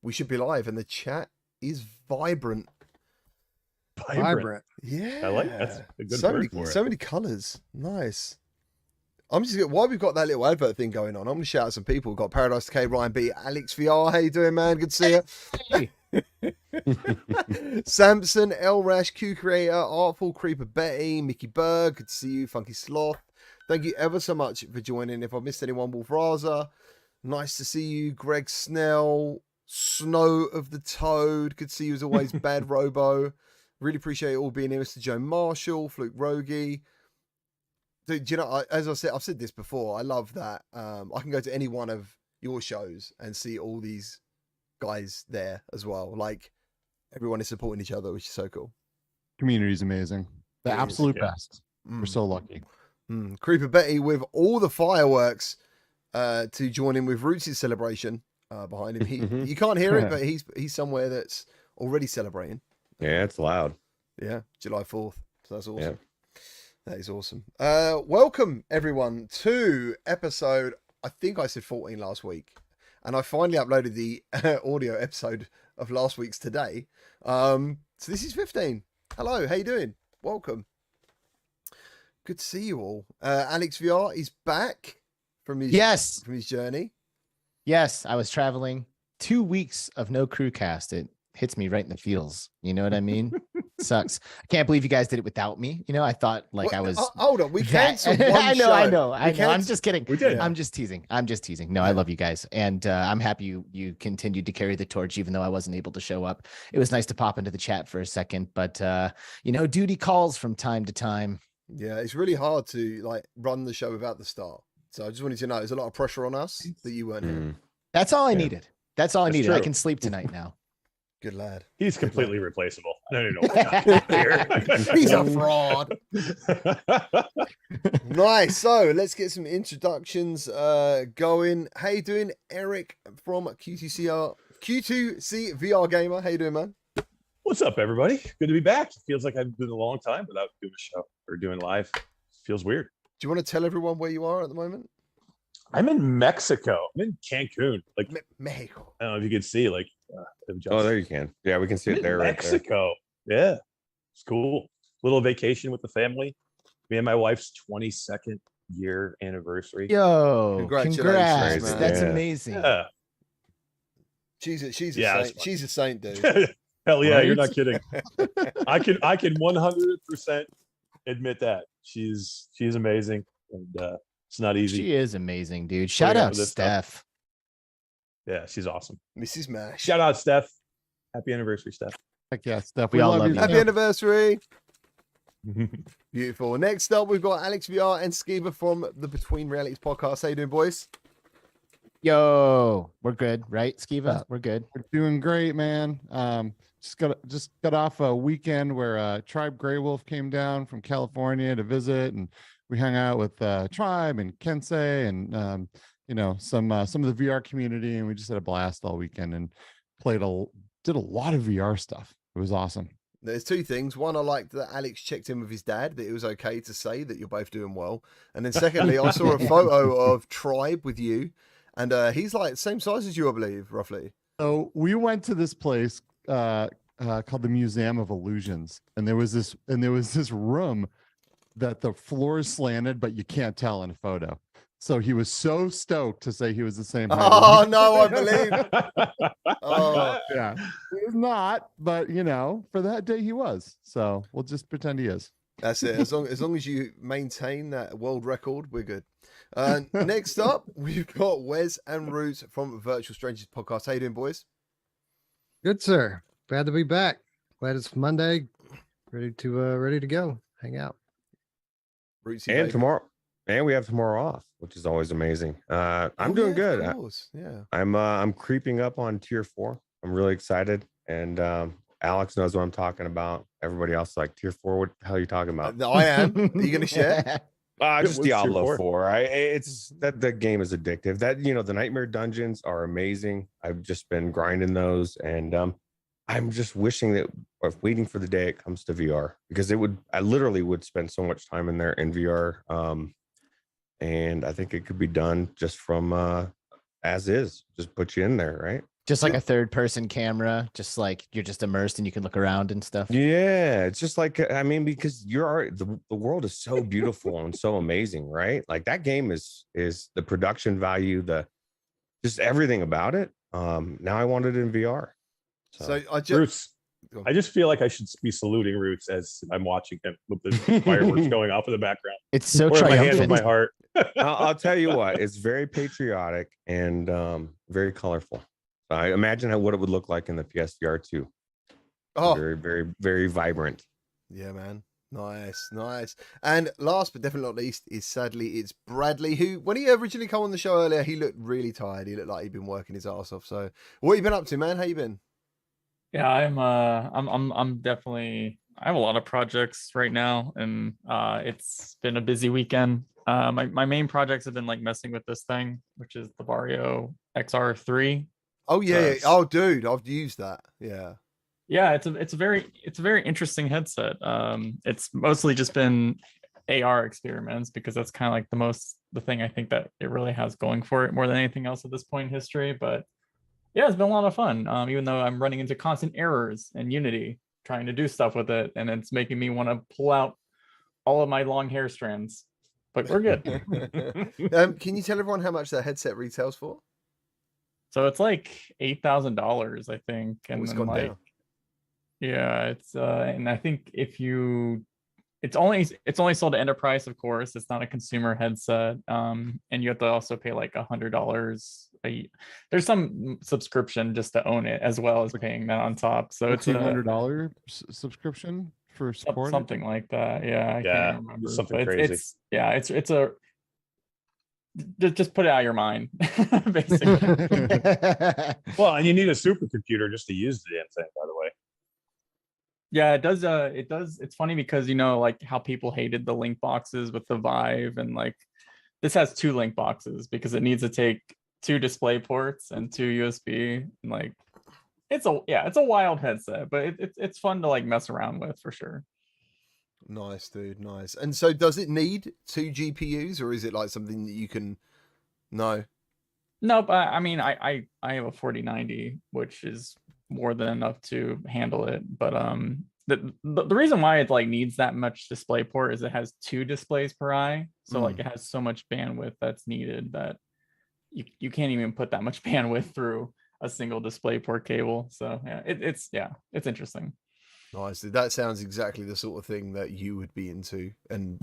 we should be live, and the chat is vibrant. Vibrant. Yeah. I like that's a good so word many, for it. so many colours. Nice. I'm just while we've got that little advert thing going on, I'm gonna shout out some people. We've got Paradise K, Ryan B, Alex VR. How you doing, man? Good to see you. Samson, L Rash, Q Creator, Artful Creeper Betty, Mickey Berg, good to see you, Funky Sloth. Thank you ever so much for joining. If I missed anyone, Wolf Raza, nice to see you, Greg Snell, Snow of the Toad, good to see you as always, Bad Robo. Really appreciate it all being here, Mr. Joe Marshall, Fluke Rogie. Dude, do you know, as I said, I've said this before, I love that. I can go to any one of your shows and see all these guys there as well. Like, everyone is supporting each other, which is so cool. Community's amazing. The absolute yeah. best. We're so lucky. Creeper Betty with all the fireworks to join in with Roots' celebration behind him. You can't hear it, but he's somewhere that's already celebrating. Yeah, it's loud. Yeah, July 4th. So that's awesome. Yeah. That is awesome. Welcome everyone to episode, I think I said 14 last week, and I finally uploaded the audio episode of last week's today. So this is 15. Hello, how you doing? Welcome. Good to see you all. Alex VR is back from his journey. Yes, I was traveling 2 weeks of no CruCast. It hits me right in the feels. You know what I mean? Sucks. I can't believe you guys did it without me. You know, I thought like I was. Hold on, we canceled one I know. show. I know. I'm just kidding. We did. I'm just teasing. No, I love you guys, and I'm happy you continued to carry the torch, even though I wasn't able to show up. It was nice to pop into the chat for a second, but duty calls from time to time. Yeah, it's really hard to like run the show without the star. So I just wanted to know, there's a lot of pressure on us that you weren't here. That's all I needed. That's all I needed. True. I can sleep tonight now. Good lad. He's completely replaceable. I don't know. He's a fraud. Nice. So let's get some introductions going. How you doing, Eric from Q2C VR Gamer? How you doing, man? What's up, everybody? Good to be back. Feels like I've been a long time without doing a show or doing live. Feels weird. Do you want to tell everyone where you are at the moment? I'm in Mexico. I'm in Cancun. Like Mexico. I don't know if you could see. Like, Oh, there you can. Yeah, we can see it there. Right there. Mexico. Yeah, it's cool. Little vacation with the family. Me and my wife's 22nd year anniversary. Yo, Congratulations, congrats. man. That's Yeah. amazing. Yeah. She's a Yeah, saint. She's a saint, dude. Hell yeah, Right? you're not kidding. I can 100% admit that she's amazing, and it's not easy. She is amazing, dude. Shout up out with this stuff. Steph. Yeah, she's awesome. Mrs. Mash. Shout out, Steph. Happy anniversary, Steph. Heck yeah, Steph. We all love you. Happy anniversary. Beautiful. Next up, we've got Alex VR and Skiba from the Between Realities podcast. How you doing, boys? Yo, we're good, right, Skiva? We're good. We're doing great, man. Just got off a weekend where Tribe Grey Wolf came down from California to visit, and we hung out with Tribe and Kensei and some of the VR community, and we just had a blast all weekend and did a lot of VR stuff. It was awesome. There's two things. One, I liked that Alex checked in with his dad, that it was okay to say that you're both doing well. And then secondly, I saw a photo of Tribe with you, and he's like same size as you, I believe, roughly. So we went to this place called the Museum of Illusions, and there was this room that the floor is slanted, but you can't tell in a photo. So he was so stoked to say he was the same height. Oh no, I believe. Oh Yeah, he was not, but for that day he was. So we'll just pretend he is. that's it. As long as you maintain that world record, we're good. Next up, we've got Wes and Root from Virtual Strangers podcast. How you doing, boys? Good, sir. Glad to be back. Glad it's Monday. Ready to go. Hang out. Rootsy And baby. tomorrow, and we have tomorrow off, which is always amazing. I'm Oh, doing yeah, good. of course. Yeah. I'm creeping up on tier 4. I'm really excited, and Alex knows what I'm talking about. Everybody else is like, tier 4. What the hell are you talking about? I am. Are you going to share? Just What's tier Diablo 4? 4. It's that game is addictive. That the nightmare dungeons are amazing. I've just been grinding those, and I'm just wishing waiting for the day it comes to VR, because I literally would spend so much time in there in VR. And I think it could be done just from as is. Just put you in there, right? Just like a third person camera, just like you're just immersed and you can look around and stuff. Yeah, it's just like I mean, because the world is so beautiful and so amazing, right? Like that game is the production value, the just everything about it. Now I want it in VR. So I just Roots. I just feel like I should be saluting Roots as I'm watching him with the fireworks going off in the background. It's so Or my hand on triumphant. my heart. I'll tell you what, it's very patriotic and very colorful. I imagine what it would look like in the PSVR 2. oh Very, very, very vibrant. yeah, man. Nice. And last but definitely not least is sadly it's Bradley, who when he originally came on the show earlier, he looked really tired. He looked like he'd been working his ass off. So what you been up to, man? How you been? Yeah, I'm definitely, I have a lot of projects right now, and it's been a busy weekend. My main projects have been like messing with this thing, which is the Vario XR3. Oh yeah. Yes. Oh dude, I've used that. Yeah. Yeah, it's a very interesting headset. It's mostly just been AR experiments because that's kind of like the thing I think that it really has going for it more than anything else at this point in history. But yeah, it's been a lot of fun. Even though I'm running into constant errors in Unity trying to do stuff with it, and it's making me want to pull out all of my long hair strands. But we're good. Can you tell everyone how much that headset retails for? So it's like $8,000, I think, Oh, and it's then gone like down. yeah, it's and I think if you it's only sold to enterprise, of course. It's not a consumer headset. And you have to also pay like $100 a. There's some subscription just to own it, as well as paying that on top. So it's a $1,500 subscription for support. something like that. Yeah, I Yeah, can't remember. something But crazy. it's yeah, it's a just put it out of your mind, basically. Well, and you need a supercomputer just to use the damn thing, by the way. Yeah, it does. It does. It's funny because like how people hated the link boxes with the Vive, and like this has 2 link boxes because it needs to take 2 display ports and 2 USB. And like it's a wild headset, but it's fun to like mess around with for sure. Nice, dude. Nice. And so, does it need 2 GPUs, or is it like something that you can? No. Nope. I mean, I have a 4090, which is more than enough to handle it. But the reason why it like needs that much display port is it has 2 displays per eye, so like it has so much bandwidth that's needed that you can't even put that much bandwidth through a single display port cable. So yeah, it's interesting. Nice. That sounds exactly the sort of thing that you would be into, and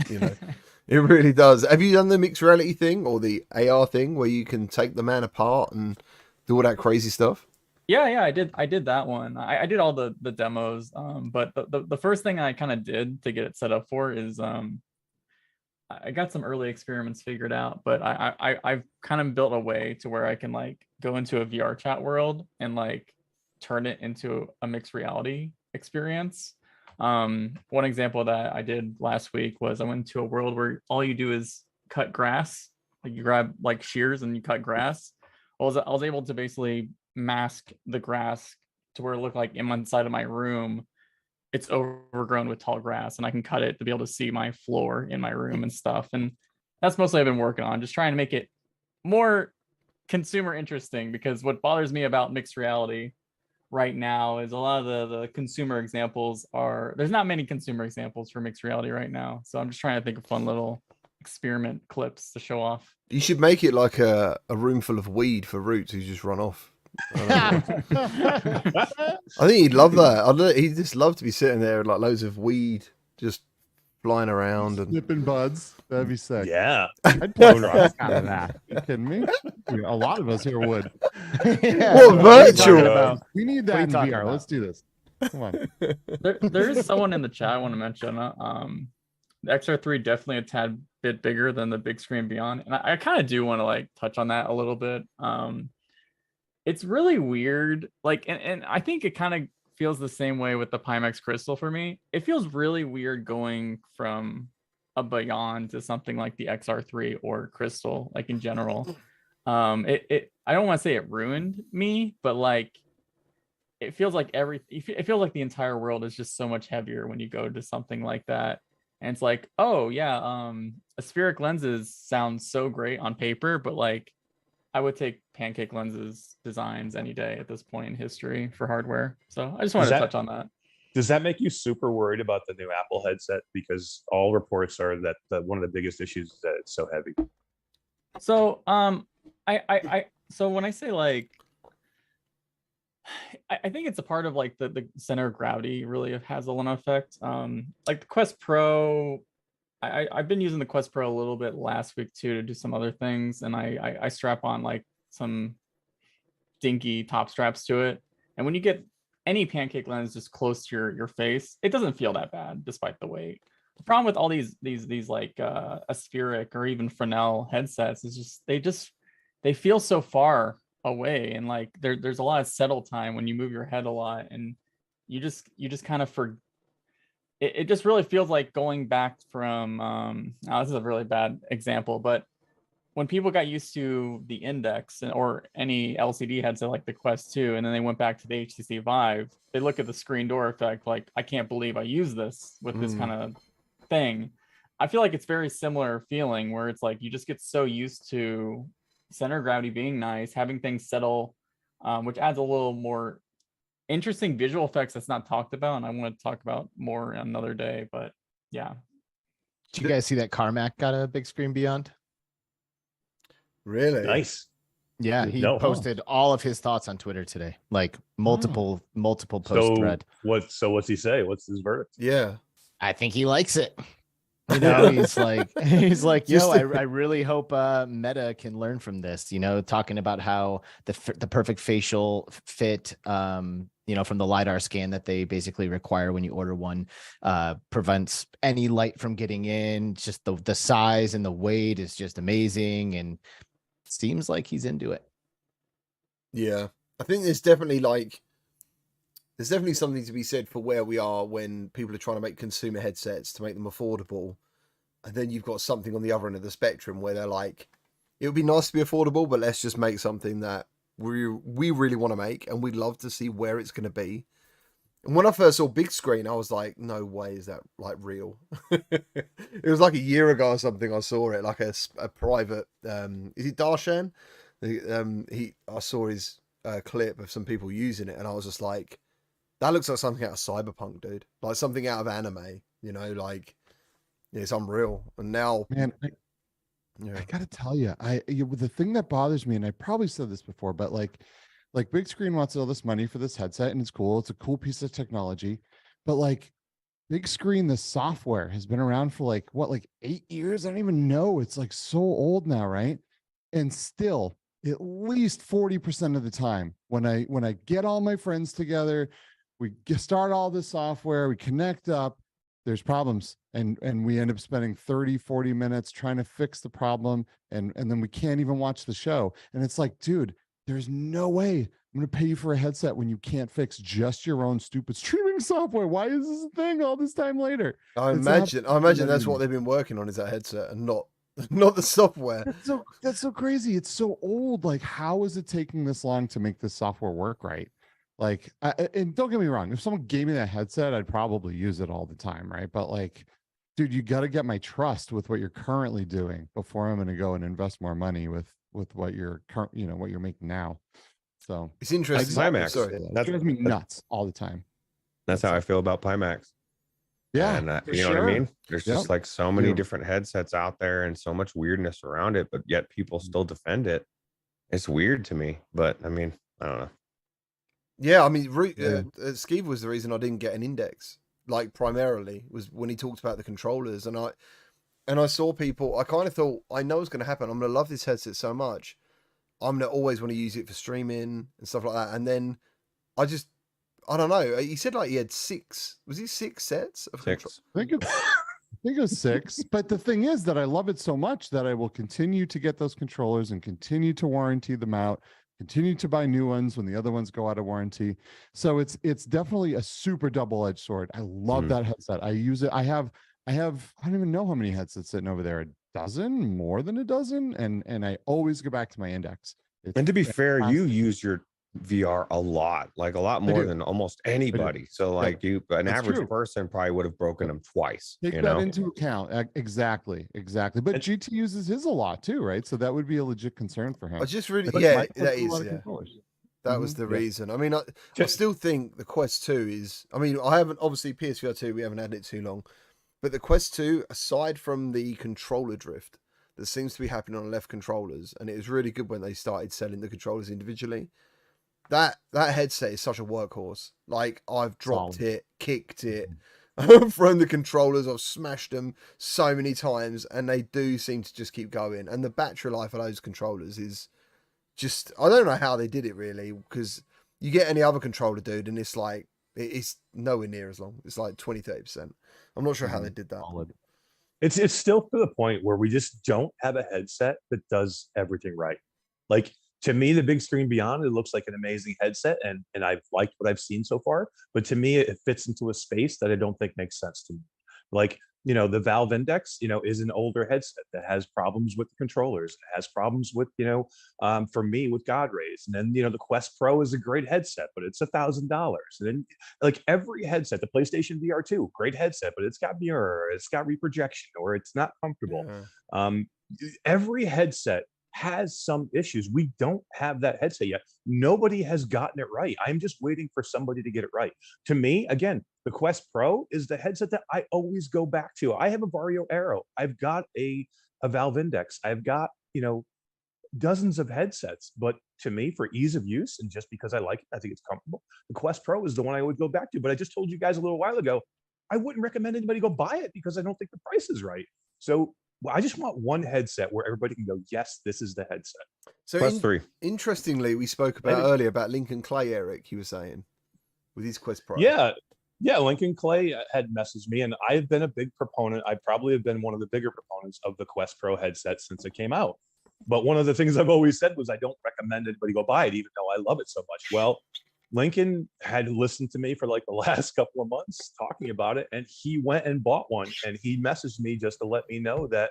it really does. Have you done the mixed reality thing or the AR thing where you can take the man apart and do all that crazy stuff? Yeah, I did that one. I did all the demos. But the first thing I kind of did to get it set up for is I got some early experiments figured out, but I've kind of built a way to where I can like go into a VR chat world and like turn it into a mixed reality experience. One example that I did last week was I went to a world where all you do is cut grass. Like you grab like shears and you cut grass. I was able to basically mask the grass to where it looked like inside of my room it's overgrown with tall grass, and I can cut it to be able to see my floor in my room and stuff. And that's mostly I've been working on, just trying to make it more consumer interesting, because what bothers me about mixed reality right now is a lot of the consumer examples there's not many consumer examples for mixed reality right now. So I'm just trying to think of fun little experiment clips to show off. You should make it like a room full of weed for Roots who just run off. I think he'd love that. He'd just love to be sitting there with like loads of weed just flying around and Nipping buds. That'd be sick. Yeah. I'd play drugs out of that. Are you kidding me? A lot of us here would. What virtual? We need What are you that in talking VR. about? Let's do this. Come on. There is someone in the chat I want to mention. The XR3 definitely a tad bit bigger than the big screen beyond, and I kind of do want to like touch on that a little bit. It's really weird, like, and I think it kind of feels the same way with the Pimax Crystal for me. It feels really weird going from a Beyond to something like the XR3 or Crystal, like in general. I don't want to say it ruined me, but like it feels like it feels like the entire world is just so much heavier when you go to something like that. And it's like, oh yeah, aspheric lenses sound so great on paper, but like I would take Pancake Lens's designs any day at this point in history for hardware. So I just wanted to touch on that. Does that make you super worried about the new Apple headset? Because all reports are that one of the biggest issues is that it's so heavy. So so when I say like, I think it's a part of like the center of gravity really has an effect. Like the Quest Pro, I've been using the Quest Pro a little bit last week too to do some other things, and I strap on like some dinky top straps to it, and when you get any Pancake Lens just close to your face, it doesn't feel that bad despite the weight. The problem with all these like aspheric or even Fresnel headsets is they feel so far away, and like there's a lot of settle time when you move your head a lot, and you just kind of it just really feels like going back from this is a really bad example, but when people got used to the Index or any LCD headset like the Quest 2, and then they went back to the HTC Vive, they look at the screen door effect like, I can't believe I use this with this kind of thing. I feel like it's very similar feeling where it's like you just get so used to center of gravity being nice, having things settle, which adds a little more interesting visual effects that's not talked about, and I want to talk about more another day. But yeah. Did you guys see that Carmack got a big screen beyond? Really? Nice. Yeah, he No. posted all of his thoughts on Twitter today, like multiple post thread. What's he say? What's his verdict? Yeah. I think he likes it. You know, he's like, yo, I really hope Meta can learn from this. You know, talking about how the perfect facial fit, you know, from the LiDAR scan that they basically require when you order one, prevents any light from getting in. Just the size and the weight is just amazing, and seems like he's into it. Yeah, I think there's definitely something to be said for where we are when people are trying to make consumer headsets to make them affordable, and then you've got something on the other end of the spectrum where they're like, it would be nice to be affordable, but let's just make something that we really want to make, and we'd love to see where it's going to be. And when I first saw big screen, I was like, no way is that like real. It was like a year ago or something. I saw it like a private. Is it Darshan? I saw his clip of some people using it, and I was just like, that looks like something out of Cyberpunk, dude. Like something out of anime. You know, like it's unreal. And now, Man, I gotta tell you, the thing that bothers me, and I probably said this before, but like big screen wants all this money for this headset, and it's cool. It's a cool piece of technology, but like big screen, the software has been around for like 8 years. I don't even know. It's like so old now, right? And still, at least 40% of the time, when I get all my friends together, we start all this software, we connect up, there's problems, and we end up spending 30-40 minutes trying to fix the problem, and then we can't even watch the show. And it's like, dude, there's no way I'm going to pay you for a headset when you can't fix just your own stupid streaming software. Why is this a thing all this time later? I imagine that's what they've been working on, is that headset, and not the software. That's so crazy. It's so old. Like, how is it taking this long to make this software work right? Like, and don't get me wrong, if someone gave me that headset, I'd probably use it all the time, right? But like, dude, you got to get my trust with what you're currently doing before I'm going to go and invest more money with what you're what you're making now. So it's interesting. Pimax. That drives me nuts all the time. That's how I feel about Pimax. Yeah, and you know what I mean? There's just like so many Yeah. different headsets out there and so much weirdness around it, but yet people still defend it. It's weird to me, but I mean, I don't know. Yeah, I mean, Skeev was the reason I didn't get an Index. Like, primarily was when he talked about the controllers, and I saw people. I kind of thought, I know what's going to happen. I'm going to love this headset so much. I'm going to always want to use it for streaming and stuff like that. And then I don't know. He said like he had 6. Was he 6 sets of controllers? I think it was 6. But the thing is that I love it so much that I will continue to get those controllers and continue to warranty them out, continue to buy new ones when the other ones go out of warranty. So it's definitely a super double-edged sword. I love that headset. I use it. I don't even know how many headsets sitting over there. A dozen, more than a dozen, and I always go back to my Index. And to be fair, you use your VR a lot, like a lot more do. than almost anybody. So like an That's average true. person probably would have broken them twice. Take You that know, into account. Exactly. But And- GT uses his a lot too, right? So that would be a legit concern for him. I just really, But yeah, Microsoft that has a lot is, of yeah. controllers. That was the Yeah. reason. I mean, I Just- still think the Quest 2 is. I mean, I haven't obviously PSVR 2. We haven't had it too long, but the Quest 2, aside from the controller drift that seems to be happening on left controllers, and it was really good when they started selling the controllers individually. That headset is such a workhorse. Like I've dropped Solid. it, kicked it, thrown the controllers. I've smashed them so many times, and they do seem to just keep going. And the battery life of those controllers is just, I don't know how they did it really, because you get any other controller, dude, and it's like it's nowhere near as long. It's like 20-30%. I'm not sure how they did that. Solid. It's still to the point where we just don't have a headset that does everything right. Like to me, the big screen beyond, it looks like an amazing headset, and I've liked what I've seen so far. But to me, it fits into a space that I don't think makes sense to me. Like, you know, the Valve Index, you know, is an older headset that has problems with the controllers. It has problems with, you know, for me with God Rays. And then, you know, the Quest Pro is a great headset, but it's $1,000. And then like every headset, the PlayStation VR 2, great headset, but it's got mirror, it's got reprojection, or it's not comfortable. Yeah. Every headset has some issues. We don't have that headset yet. Nobody has gotten it right. I'm just waiting for somebody to get it right. To me, again, the Quest Pro is the headset that I always go back to. I have a Vario Aero. I've got a Valve Index. I've got, you know, dozens of headsets. But to me, for ease of use and just because I like it, I think it's comfortable, the Quest Pro is the one I would go back to. But I just told you guys a little while ago, I wouldn't recommend anybody go buy it because I don't think the price is right. So I just want one headset where everybody can go, yes, this is the headset. So Quest 3. interestingly, we spoke about Maybe. earlier about Lincoln Clay, Eric, you were saying, with his Quest Pro. Yeah, Lincoln Clay had messaged me, and I've been a big proponent. I probably have been one of the bigger proponents of the Quest Pro headset since it came out. But one of the things I've always said was I don't recommend anybody go buy it, even though I love it so much. Well, Lincoln had listened to me for like the last couple of months talking about it, and he went and bought one, and he messaged me just to let me know that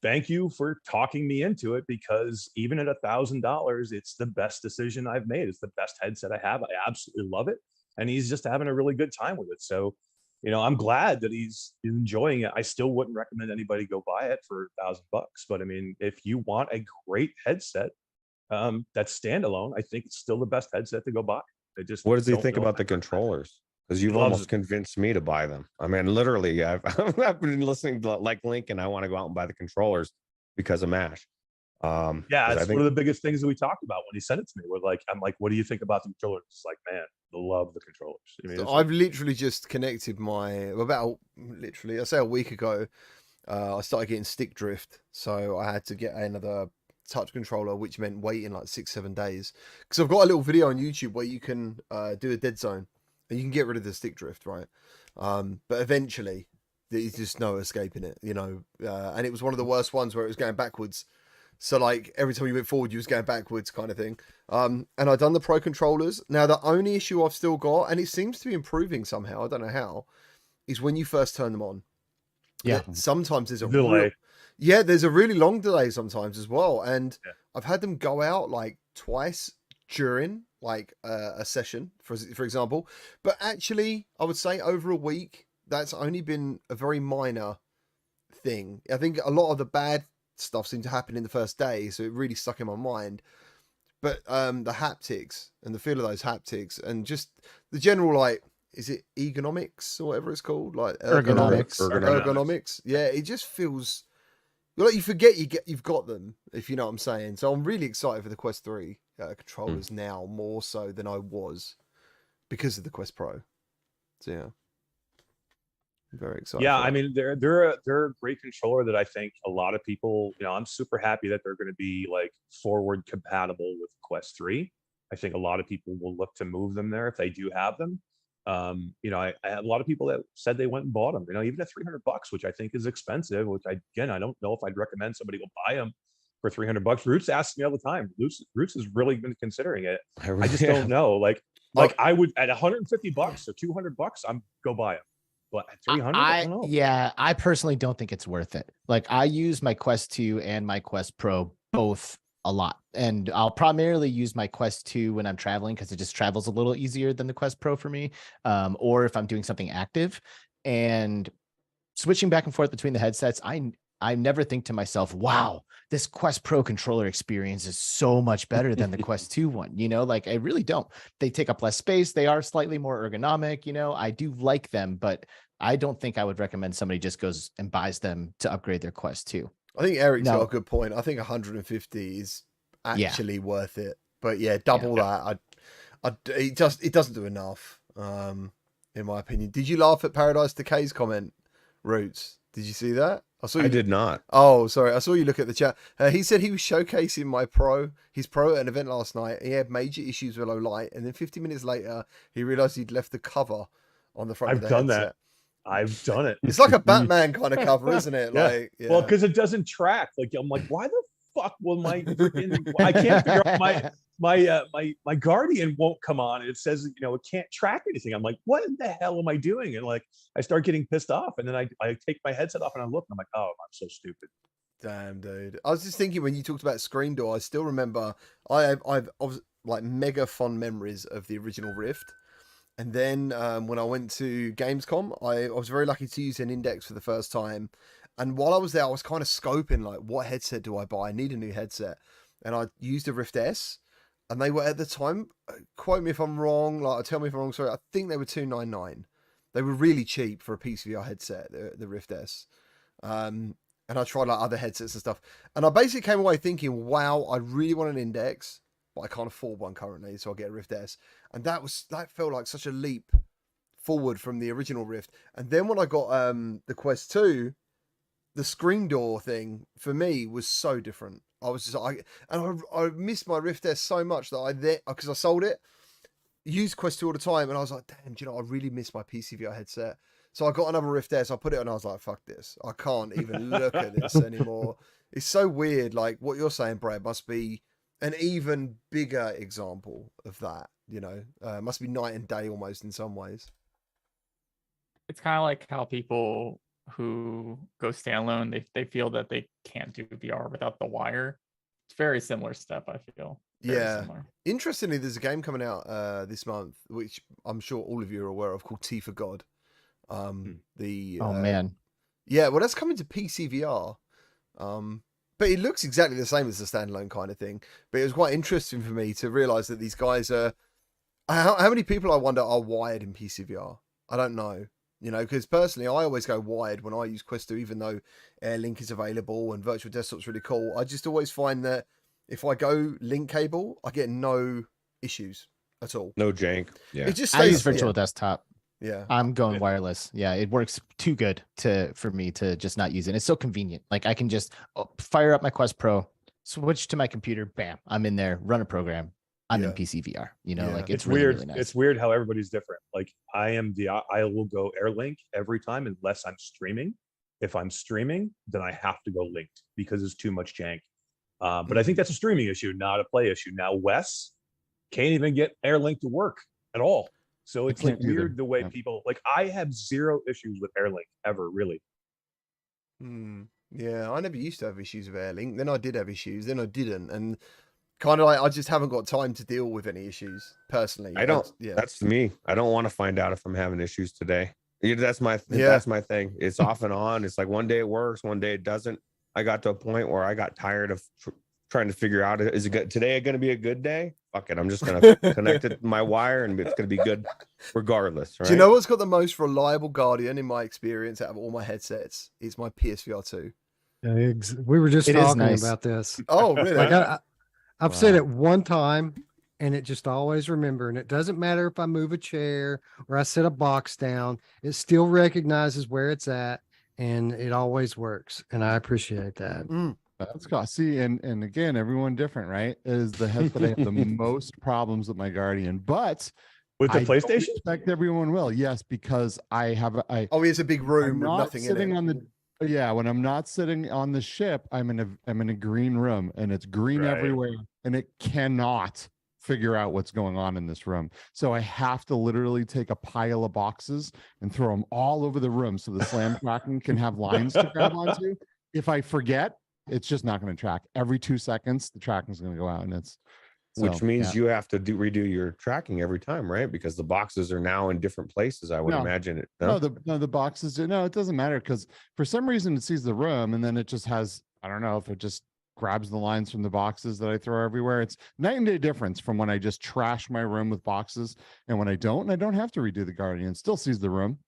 thank you for talking me into it, because even at $1,000, it's the best decision I've made. It's the best headset I have. I absolutely love it. And he's just having a really good time with it. So, you know, I'm glad that he's enjoying it. I still wouldn't recommend anybody go buy it for $1,000. But I mean, if you want a great headset that's standalone, I think it's still the best headset to go buy. What does he don't think know about if the I recommend it. controllers? Because you've Loves almost it. convinced me to buy them. I mean, literally, I've been listening to like Lincoln. I want to go out and buy the controllers because of MASH. Yeah, 'cause that's I think one of the biggest things that we talked about when he sent it to me. We're like, I'm like, what do you think about the controllers? It's like, man, I love the controllers. I mean, So it's I've literally just connected I say a week ago, I started getting stick drift. So I had to get another touch controller, which meant waiting like 6-7 days. Because I've got a little video on YouTube where you can do a dead zone and you can get rid of the stick drift, right? But eventually there's just no escaping it, you know. And it was one of the worst ones where it was going backwards. So like every time you went forward, you was going backwards kind of thing. And I've done the Pro controllers. Now the only issue I've still got, and it seems to be improving somehow, I don't know how, is when you first turn them on. Yeah. Sometimes there's a delay. there's a really long delay sometimes as well. And Yeah. I've had them go out like twice during like a session, for example. But actually, I would say over a week, that's only been a very minor thing. I think a lot of the bad stuff seemed to happen in the first day, so it really stuck in my mind. But the haptics and the feel of those haptics and just the general, like, is it ergonomics or whatever it's called, like ergonomics. Yeah, it just feels like you forget you've got them, if you know what I'm saying. So I'm really excited for the Quest 3 controllers now, more so than I was because of the Quest Pro. So yeah, I'm very excited. Yeah, for I that. mean, they're a great controller that I think a lot of people, you know, I'm super happy that they're going to be like forward compatible with Quest 3. I think a lot of people will look to move them there if they do have them. You know, I had a lot of people that said they went and bought them, you know, even at $300, which I think is expensive, which I don't know if I'd recommend somebody go buy them for $300. Roots asks me all the time. Roots has really been considering it. I just don't know. Like I would at $150 or $200, I'm go buy them. But at 300, I don't know. Yeah, I personally don't think it's worth it. Like I use my Quest 2 and my Quest Pro both a lot. And I'll primarily use my Quest 2 when I'm traveling because it just travels a little easier than the Quest Pro for me. Or if I'm doing something active. And switching back and forth between the headsets, I never think to myself, wow, this Quest Pro controller experience is so much better than the Quest 2 one. Like I really don't. They take up less space. They are slightly more ergonomic. I do like them, but I don't think I would recommend somebody just goes and buys them to upgrade their Quest 2. I think Eric's No. got a good point. I think 150 is actually worth it. But yeah, double that. It doesn't do enough, in my opinion. Did you laugh at Paradise Decay's comment, Roots? Did you see that? I did not. Oh, sorry. I saw you look at the chat. He said he was showcasing his Pro at an event last night. He had major issues with low light, and then 50 minutes later, he realized he'd left the cover on the front of the headset. That. I've done it. It's like a Batman kind of cover, isn't it? Yeah. Well, because it doesn't track. Like I'm like, why the fuck will my freaking? I can't figure out my Guardian won't come on. It says it can't track anything. I'm like, what the hell am I doing? And like I start getting pissed off, and then I take my headset off and I look, and I'm like, oh, I'm so stupid. Damn, dude. I was just thinking when you talked about Screen Door, I still remember I've like mega fond memories of the original Rift. And then when I went to Gamescom, I was very lucky to use an Index for the first time. And while I was there, I was kind of scoping like, what headset do I buy? I need a new headset. And I used a Rift S. And they were at the time, quote me if I'm wrong, tell me if I'm wrong, sorry, I think they were $299. They were really cheap for a PCVR headset, the Rift S. And I tried like other headsets and stuff. And I basically came away thinking, wow, I really want an Index, but I can't afford one currently, so I'll get a Rift S. And that felt like such a leap forward from the original Rift. And then when I got the Quest 2, the Screen Door thing for me was so different. I was just I missed my Rift S so much that because I sold it, used Quest 2 all the time, and I was like, damn, I really miss my PCVR headset. So I got another Rift S, I put it on, and I was like, fuck this. I can't even look at this anymore. It's so weird. Like what you're saying, Brad, must be an even bigger example of that, must be night and day almost in some ways. It's kind of like how people who go standalone, they feel that they can't do VR without the wire. It's very similar step, I feel. Very similar. Interestingly, there's a game coming out this month, which I'm sure all of you are aware of, called T for God. Man. Yeah, well, that's coming to PC VR. But it looks exactly the same as the standalone kind of thing. But it was quite interesting for me to realize that these guys are... How many people, I wonder, are wired in PCVR? I don't know. Because personally, I always go wired when I use Quest 2, even though AirLink is available and Virtual Desktop's really cool. I just always find that if I go link cable, I get no issues at all. No jank. Yeah. It just I use Virtual Desktop. Yeah. I'm going wireless. Yeah, it works too good for me to just not use it. It's so convenient. Like I can just fire up my Quest Pro, switch to my computer, bam, I'm in there, run a program. I'm in PC VR. Like it's really, weird. really nice. It's weird how everybody's different. Like I will go AirLink every time unless I'm streaming. If I'm streaming, then I have to go linked because it's too much jank. But I think that's a streaming issue, not a play issue. Now Wes can't even get AirLink to work at all. So it's like weird the way people like. I have zero issues with AirLink ever, really. Yeah, I never used to have issues with AirLink. Then I did have issues. Then I didn't, and kind of like I just haven't got time to deal with any issues personally. That's me. I don't want to find out if I'm having issues today. That's my thing. It's off and on. It's like one day it works, one day it doesn't. I got to a point where I got tired of trying to figure out, is it good today going to be a good day? Fuck it, I'm just going to connect it to my wire and it's going to be good regardless, right? Do you know what's got the most reliable Guardian in my experience out of all my headsets? It's my PSVR 2. We were just talking about this. Oh, really? Like I've said it one time and it just always remember, and it doesn't matter if I move a chair or I set a box down, it still recognizes where it's at and it always works. And I appreciate that. That's got see, and again, everyone different, right? Is the headset I have the most problems with my Guardian, but with the PlayStation, I expect everyone will, yes, because I have he has a big room with nothing sitting in it. on the when I'm not sitting on the ship, I'm in a green room and it's green everywhere, and it cannot figure out what's going on in this room. So I have to literally take a pile of boxes and throw them all over the room so the slam tracking can have lines to grab onto. If I forget, it's just not going to track. Every 2 seconds, the tracking is going to go out, and which means yeah. you have to redo your tracking every time, right? Because the boxes are now in different places. I would No. imagine it. No, the boxes. No, it doesn't matter because for some reason it sees the room and then it just has. I don't know if it just grabs the lines from the boxes that I throw everywhere. It's night and day difference from when I just trash my room with boxes and when I don't. And I don't have to redo the Guardian. It still sees the room.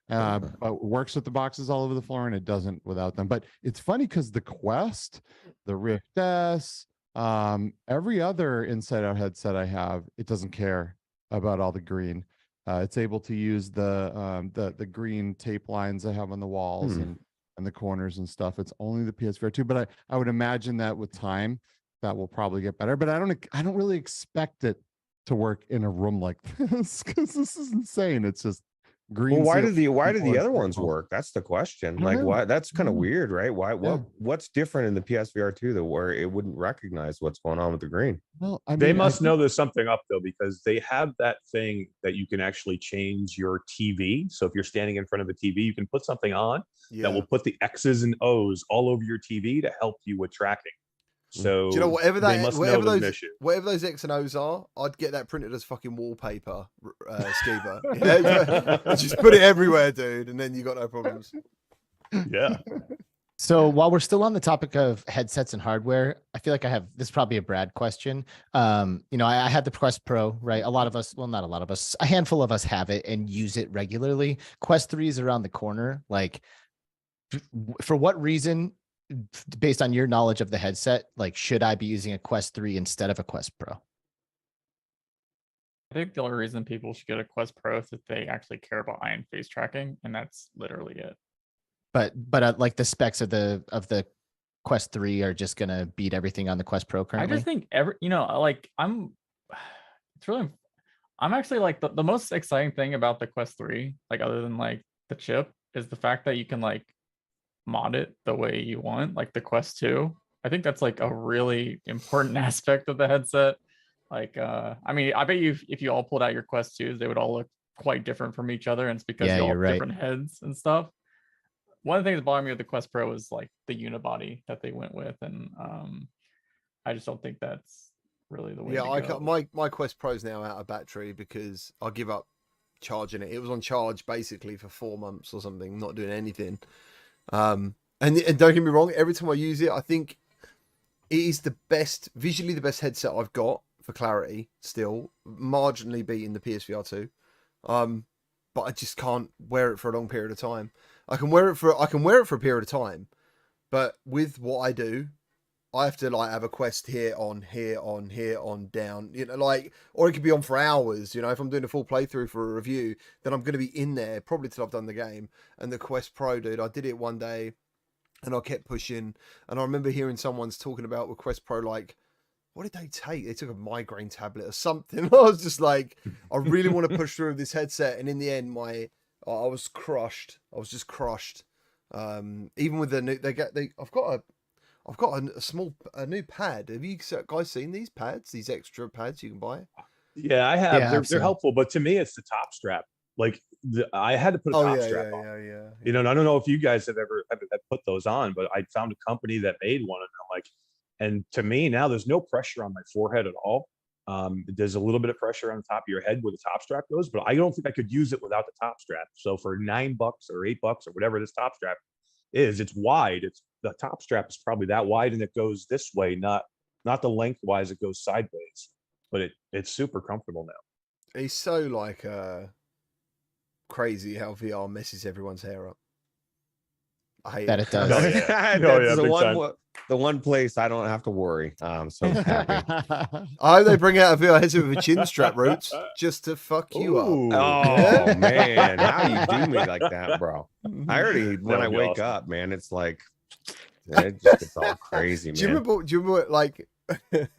But works with the boxes all over the floor and it doesn't without them. But it's funny because the Quest, the Rift S, every other inside out headset I have, it doesn't care about all the green. It's able to use the green tape lines I have on the walls and the corners and stuff. It's only the PSVR 2, but I would imagine that with time that will probably get better. But I don't really expect it to work in a room like this because this is insane. It's just green. Well, why do the other ones work? That's the question. Like, why? That's kind of weird, right? Why? What's different in the PSVR 2 that where it wouldn't recognize what's going on with the green? Well, I mean, They must know there's something up though, because they have that thing that you can actually change your TV. So if you're standing in front of a TV, you can put something on that will put the X's and O's all over your TV to help you with tracking. So do you know whatever those X and O's are, I'd get that printed as fucking wallpaper, Skeever. Yeah, just put it everywhere, dude, and then you got no problems. Yeah. So while we're still on the topic of headsets and hardware, I feel like this is probably a Brad question. I had the Quest Pro, right? A lot of us, well, not a lot of us, a handful of us have it and use it regularly. Quest 3 is around the corner. Like, for what reason, based on your knowledge of the headset, like, should I be using a Quest 3 instead of a Quest Pro? I think the only reason people should get a Quest Pro is if they actually care about eye and face tracking, and that's literally it. But like the specs of the Quest 3 are just gonna beat everything on the Quest Pro currently. I just think I'm actually like the most exciting thing about the Quest 3, like other than like the chip, is the fact that you can like mod it the way you want, like the Quest 2. I think that's like a really important aspect of the headset. Like, I mean, I bet you if you all pulled out your Quest 2s, they would all look quite different from each other, and it's because you all have different heads and stuff. One of the things that bothered me with the Quest Pro is like the unibody that they went with, and I just don't think that's really the way to go. My Quest Pro's now out of battery because I give up charging it. It was on charge basically for 4 months or something, not doing anything. And don't get me wrong, every time I use it, I think it is visually the best headset I've got for clarity, still marginally beating the PSVR 2. But I just can't wear it for a long period of time. I can wear it for a period of time, but with what I do, I have to like have a Quest here on, down, or it could be on for hours. If I'm doing a full playthrough for a review, then I'm going to be in there probably till I've done the game. And the Quest Pro, dude, I did it one day and I kept pushing, and I remember hearing someone's talking about with Quest Pro, like, what did they take? They took a migraine tablet or something. I was just like, I really want to push through this headset. And in the end, I was crushed. I was just crushed. Even with the new, I've got a new pad. Have you guys seen these pads? These extra pads you can buy? Yeah, I have. Yeah, they're helpful, but to me, it's the top strap. Like I had to put a top strap on. Yeah. And I don't know if you guys have ever put those on, but I found a company that made one, and I'm like, and to me now, there's no pressure on my forehead at all. There's a little bit of pressure on the top of your head where the top strap goes, but I don't think I could use it without the top strap. So for $9 or $8 or whatever this top strap is, it's wide. The top strap is probably that wide, and it goes this way, not the lengthwise. It goes sideways, but it's super comfortable now. It's so like crazy how VR messes everyone's hair up. I hate that it does. That's the one place I don't have to worry. So happy. I hope they bring out a VR headset with a chin strap, Roots, just to fuck you up. Oh man, how you do me like that, bro? I already when I wake up, man, it's like it's all crazy, man. Do you remember like I can't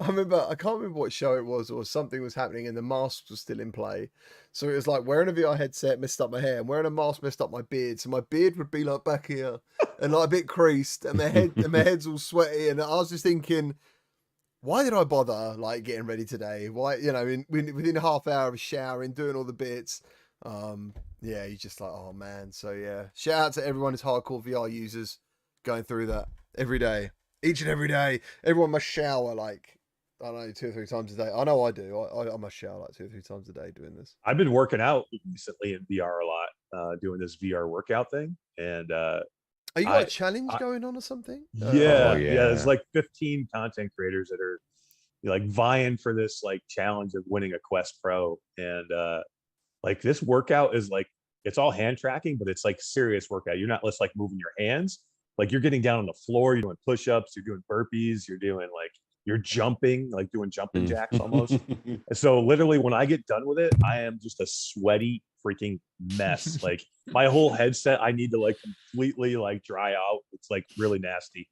remember what show it was, or something was happening and the masks were still in play. So it was like wearing a VR headset messed up my hair, and wearing a mask messed up my beard. So my beard would be like back here and like a bit creased, and my head's all sweaty. And I was just thinking, why did I bother like getting ready today? Why, within a half hour of showering, doing all the bits. Yeah, you're just like, oh man. So yeah, shout out to everyone who's hardcore VR users going through that. every day, each and every day. Everyone must shower like, I don't know, 2 or 3 times a day. I know I do. I must shower like 2 or 3 times a day doing this. I've been working out recently in VR a lot, doing this VR workout thing, and Are you got a challenge I- going on or something? yeah, yeah. there's like 15 content creators that are like vying for this like challenge of winning a Quest Pro, and like this workout is like, it's all hand tracking, but it's like serious workout. You're not just like moving your hands, like you're getting down on the floor, you're doing push-ups, you're doing burpees, you're doing like, you're jumping, like doing jumping jacks almost. And so literally when I get done with it, I am just a sweaty freaking mess. Like my whole headset, I need to like completely like dry out. It's like really nasty.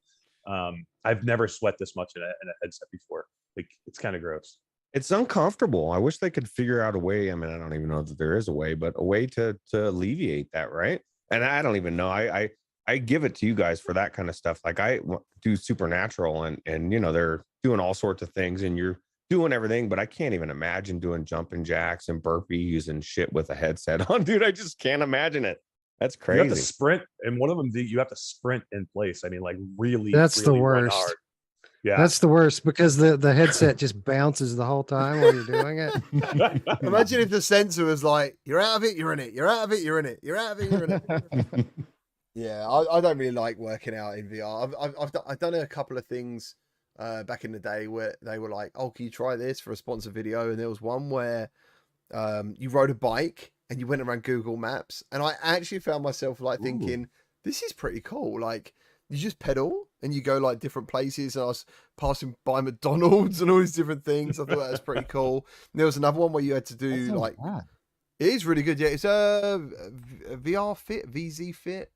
I've never sweat this much in a headset before. Like it's kind of gross. It's uncomfortable. I wish they could figure out a way. I mean, I don't even know that there is a way, but a way to alleviate that, right? And I don't even know. I give it to you guys for that kind of stuff. Like I do Supernatural, and you know they're doing all sorts of things, and you're doing everything, but I can't even imagine doing jumping jacks and burpees and shit with a headset on, dude. I just can't imagine it. That's You have to crazy. sprint, and one of them you have to sprint in place. I mean, like really, That's the really run worst. hard. Yeah, That's the worst because the headset just bounces the whole time while you're doing it. Imagine if the sensor was like, you're out of it, you're in it, you're out of it, you're in it, you're out of it, you're in it. Yeah, I don't really like working out in VR. I've done a couple of things back in the day where they were like, oh, can you try this for a sponsor video? And there was one where you rode a bike and you went around Google Maps, and I actually found myself like thinking, this is pretty cool. Like you just pedal and you go like different places, and I was passing by McDonald's and all these different things. I thought that was pretty cool. And there was another one where you had to do like, it is really good. Yeah, it's a VR Fit, VZ Fit.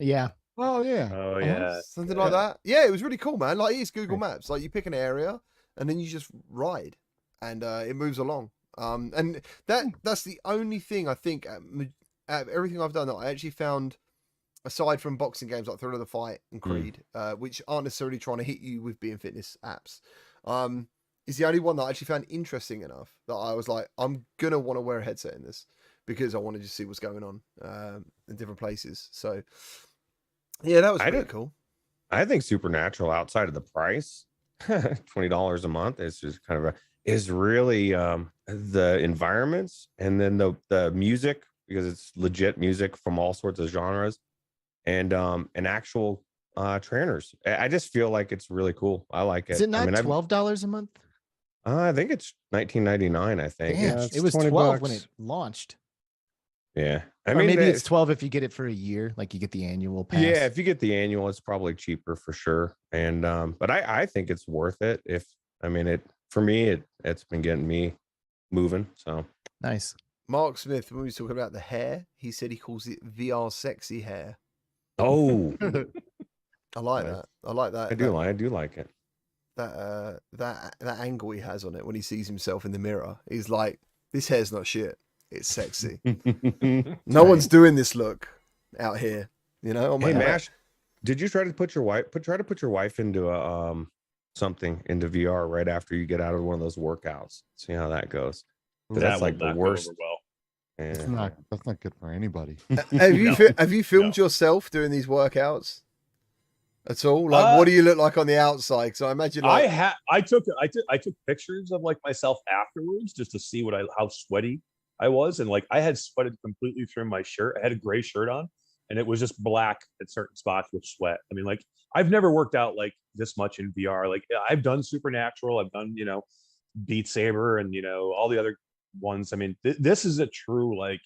Yeah. Oh yeah. Oh yeah. Something like that. Yeah, it was really cool, man. Like it's Google Maps. Like you pick an area and then you just ride, and it moves along. And that's the only thing I think out of everything I've done that I actually found, aside from boxing games like Thrill of the Fight and Creed, which aren't necessarily trying to hit you with being fitness apps, is the only one that I actually found interesting enough that I was like, I'm gonna want to wear a headset in this because I want to just see what's going on in different places. So yeah, that was pretty cool. I think Supernatural, outside of the price, $20 a month, is just kind of is really the environments, and then the music, because it's legit music from all sorts of genres, and actual trainers. I just feel like it's really cool. I like it. Is it not I mean, $12 a month? I think it's $19.99. I think. Damn, it's it was 20 12 when bucks. it launched. Yeah, I Or mean, maybe it's 12 if you get it for a year, like you get the annual pass. yeah, if you get the annual, it's probably cheaper for sure. And but I think it's worth it. For me, it's been getting me moving. So Nice. Mark Smith, when we was talking about the hair, he said he calls it VR sexy hair. oh, I like Nice. that. I like that. I do like it. That angle he has on it when he sees himself in the mirror. He's like, this hair's not shit. It's sexy. No one's doing this look out here. You know. Hey Mash, did you try to put your wife into a something into VR right after you get out of one of those workouts? See how that goes. That's like the worst. Well, Yeah. That's not good for anybody. Have you filmed yourself doing these workouts at all? Like, what do you look like on the outside? Because I imagine like, I took pictures of like myself afterwards just to see how sweaty I was, and like I had sweated completely through my shirt. I had a gray shirt on, and it was just black at certain spots with sweat. I mean, like I've never worked out like this much in VR. Like I've done Supernatural, I've done Beat Saber, and all the other ones. I mean, this is a true like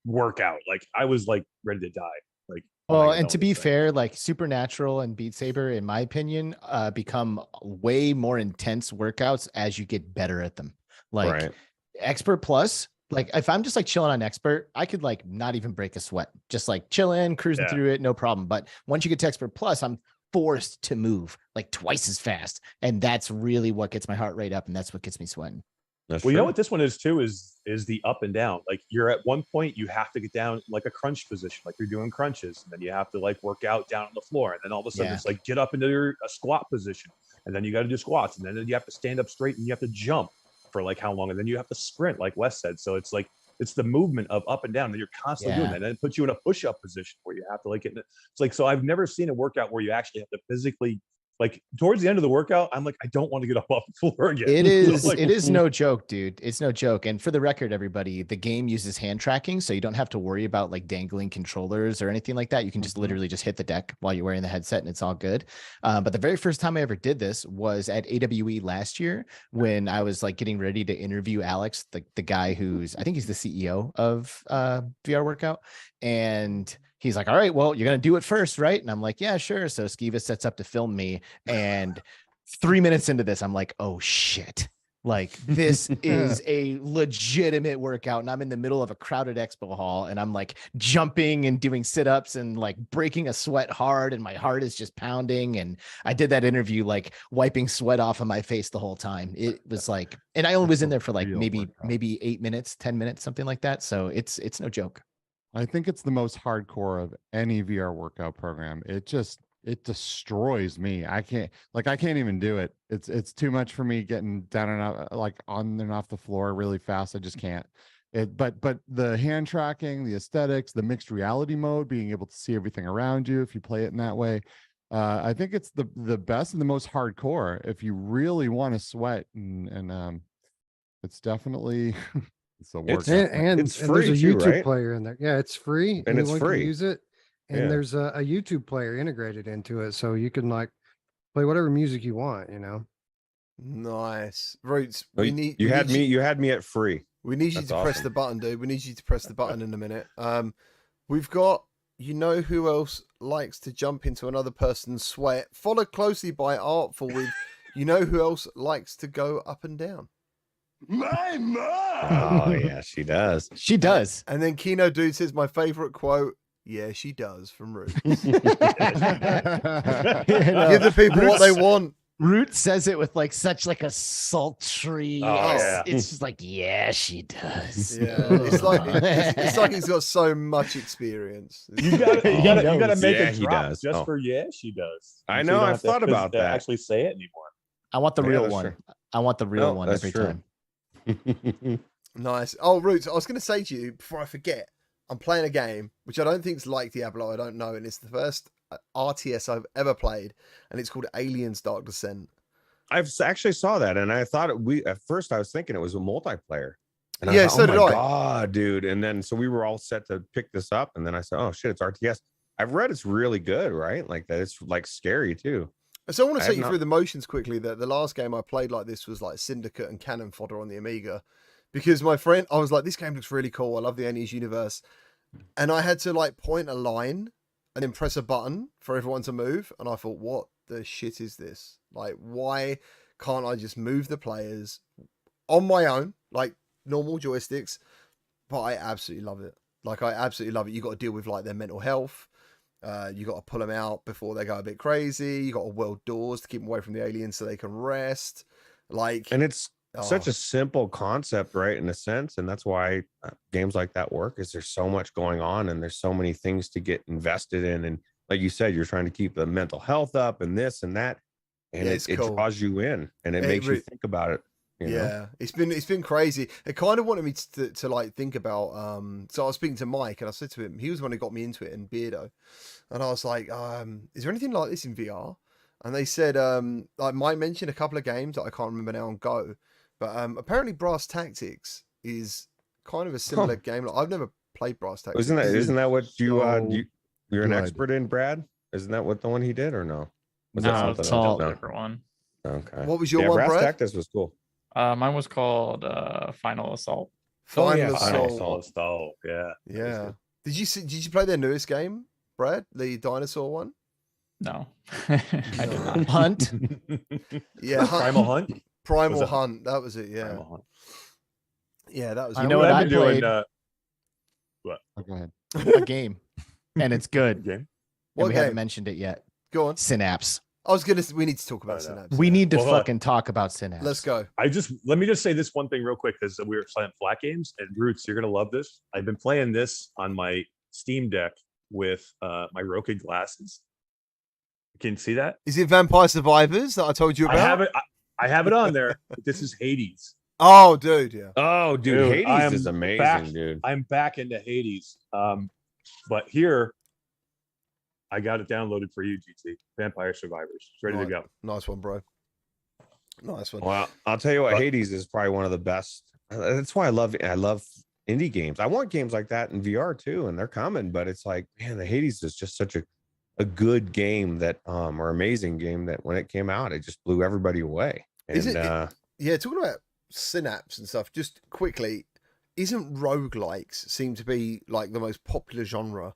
workout. Like I was like ready to die. Like, well, and to be fair, like Supernatural and Beat Saber, in my opinion, become way more intense workouts as you get better at them. Like Right. Expert Plus, like if I'm just like chilling on Expert, I could like not even break a sweat, just like chilling, cruising through it, no problem. But once you get to Expert Plus, I'm forced to move like twice as fast, and that's really what gets my heart rate up, and that's what gets me sweating. That's Well, you know true. what this one is too is the up and down. Like you're at one point you have to get down like a crunch position, like you're doing crunches, and then you have to like work out down on the floor, and then all of a sudden it's like get up into a squat position, and then you got to do squats, and then you have to stand up straight, and you have to jump for like how long, and then you have to sprint, like Wes said. So it's like It's the movement of up and down that you're constantly doing that. And it puts you in a push-up position where you have to like it's like, so I've never seen a workout where you actually have to physically, like towards the end of the workout, I'm like, I don't want to get up off the floor again. It is, So, like, it is no joke, dude. It's no joke. And for the record, everybody, the game uses hand tracking, so you don't have to worry about like dangling controllers or anything like that. You can just literally just hit the deck while you're wearing the headset, and it's all good. But the very first time I ever did this was at AWE last year when I was like getting ready to interview Alex, the guy who's, I think he's the CEO of VR Workout, and he's like, all right, well, you're going to do it first, right? And I'm like, yeah, sure. So Skiva sets up to film me. And 3 minutes into this, I'm like, oh shit. Like this is a legitimate workout. And I'm in the middle of a crowded expo hall and I'm like jumping and doing sit-ups and like breaking a sweat hard. And my heart is just pounding. And I did that interview, like wiping sweat off of my face the whole time. It was like, and I only was in there for like maybe 8 minutes, 10 minutes, something like that. So it's no joke. I think it's the most hardcore of any VR workout program. It destroys me. I can't even do it. It's too much for me getting down and out, like on and off the floor really fast. I just can't. But the hand tracking, the aesthetics, the mixed reality mode, being able to see everything around you if you play it in that way. I think it's the best and the most hardcore if you really want to sweat and it's definitely it's a work. And it's there's free a too, YouTube right? player in there. Yeah, it's free. And it's Anyone free. can use it. And Yeah. there's a YouTube player integrated into it. So you can like play whatever music you want, you know. Nice. Roots, Oh, you had me at free. We need you That's to press awesome. the button, dude. We need you to press the button in a minute. We've got, you know who else likes to jump into another person's sweat, followed closely by Artful with, you know who else likes to go up and down. My mom. Oh yeah, she does. She does. And then Kino Dude says my favorite quote, yeah, she does, from Roots. Give You know, the people what they want. Root says it with like such like a sultry. Oh, yeah. It's just like, yeah, she does. Yeah, it's like he's got so much experience. You gotta make Yeah, a he drop does. just Oh. for yeah, she does. I So know, you don't I've have to thought about that. Actually say it anymore. I want the Yeah, real that's one. true. I want the real No, one that's every true. time. Nice. Oh, Roots, I was going to say to you before I forget, I'm playing a game which I don't think is like Diablo. I don't know, and it's the first RTS I've ever played, and it's called Aliens: Dark Descent. I've actually saw that, and I thought at first I was thinking it was a multiplayer. And I Yeah, thought, so oh did my I. God, dude. And then so we were all set to pick this up, and then I said, oh shit, it's RTS. I've read it's really good, right? Like that, it's like scary too. So I want to I take have you not- through the motions quickly. That the last game I played like this was like Syndicate and Cannon Fodder on the Amiga, because my friend, I was like, this game looks really cool. I love the Aliens universe, and I had to like point a line and then press a button for everyone to move, and I thought, what the shit is this? Like, why can't I just move the players on my own, like normal joysticks? But I absolutely love it. Like, I absolutely love it. You got to deal with like their mental health. You got to pull them out before they go a bit crazy. You got to weld doors to keep them away from the aliens so they can rest. Like, And it's such oh, a simple concept, right? In a sense, and that's why games like that work. Is there's so much going on, and there's so many things to get invested in, and like you said, you're trying to keep the mental health up, and this and that, and Yeah, it it's cool. draws you in, and it It makes you re- think about it. You know? yeah, it's been crazy. It kind of wanted me to like think about. So I was speaking to Mike, and I said to him, he was the one who got me into it, and Beardo, and I was like, is there anything like this in VR? And they said, like Mike mentioned a couple of games that I can't remember now on Go, but apparently Brass Tactics is kind of a similar game. Like, I've never played Brass Tactics. Isn't that what you're an good. expert in, Brad? Isn't that what the one he did, or no? Was No, that it's something else? a No. different one. Okay. What was your Yeah, one, Brass Brad? Tactics was cool. Mine was called Final Assault. Final yeah, Final Assault. Assault. Yeah. Yeah. Did you play their newest game, Brad? The dinosaur one? No, I did not. Hunt. Yeah, Primal Hunt. Primal Was it- Hunt. That was it. Yeah. Primal Hunt. Yeah, that was. You know what I I've been doing, played? Oh, go ahead. A game, and it's good. game. And What we game? haven't mentioned it yet. Go on. Synapse. I was gonna. We need to talk about I know. Synapse. We need to Well, hold on. fucking talk about Synapse. Let's go. Let me just say this one thing real quick, because we were playing flat games, and Roots, you're gonna love this. I've been playing this on my Steam Deck with my Roku glasses. Can you see that? Is it Vampire Survivors that I told you I about? have it. I have it on there. But this is Hades. Oh, dude, yeah. Oh, dude, Dude, Hades I am is amazing, back. dude. I'm back into Hades. But here I got it downloaded for you, GT. Vampire Survivors. It's ready to go. Nice one, bro. Nice one. Well, I'll tell you what, But- Hades is probably one of the best. That's why I love indie games. I want games like that in VR too, and they're coming. But it's like, man, the Hades is just such a good game that or amazing game that when it came out, it just blew everybody away. And Is it? Yeah, talking about Synapse and stuff. Just quickly, isn't roguelikes seem to be like the most popular genre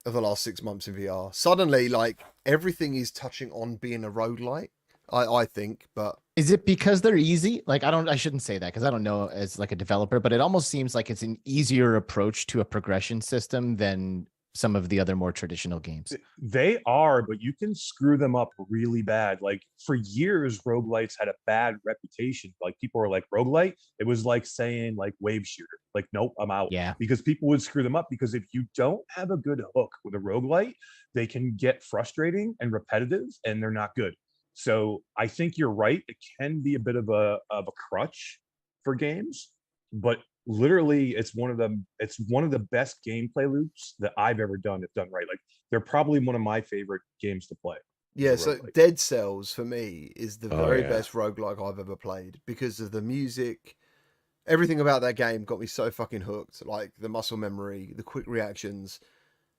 of the last 6 months in VR? Suddenly, like everything is touching on being a roguelike. I think, but Is it because they're easy? Like, I shouldn't say that because I don't know as like a developer, but it almost seems like it's an easier approach to a progression system than some of the other more traditional games. They are, but you can screw them up really bad. Like for years, roguelites had a bad reputation. Like people were like, roguelite, it was like saying like wave shooter. Like, nope, I'm out. Yeah. Because people would screw them up because if you don't have a good hook with a roguelite, they can get frustrating and repetitive and they're not good. So I think you're right. It can be a bit of a crutch for games, but literally it's one of the best gameplay loops that I've ever done if done right. Like they're probably one of my favorite games to play. yeah. So roguelike. Dead Cells for me is the Oh, very yeah. best roguelike I've ever played because of the music. Everything about that game got me so fucking hooked. Like the muscle memory, the quick reactions.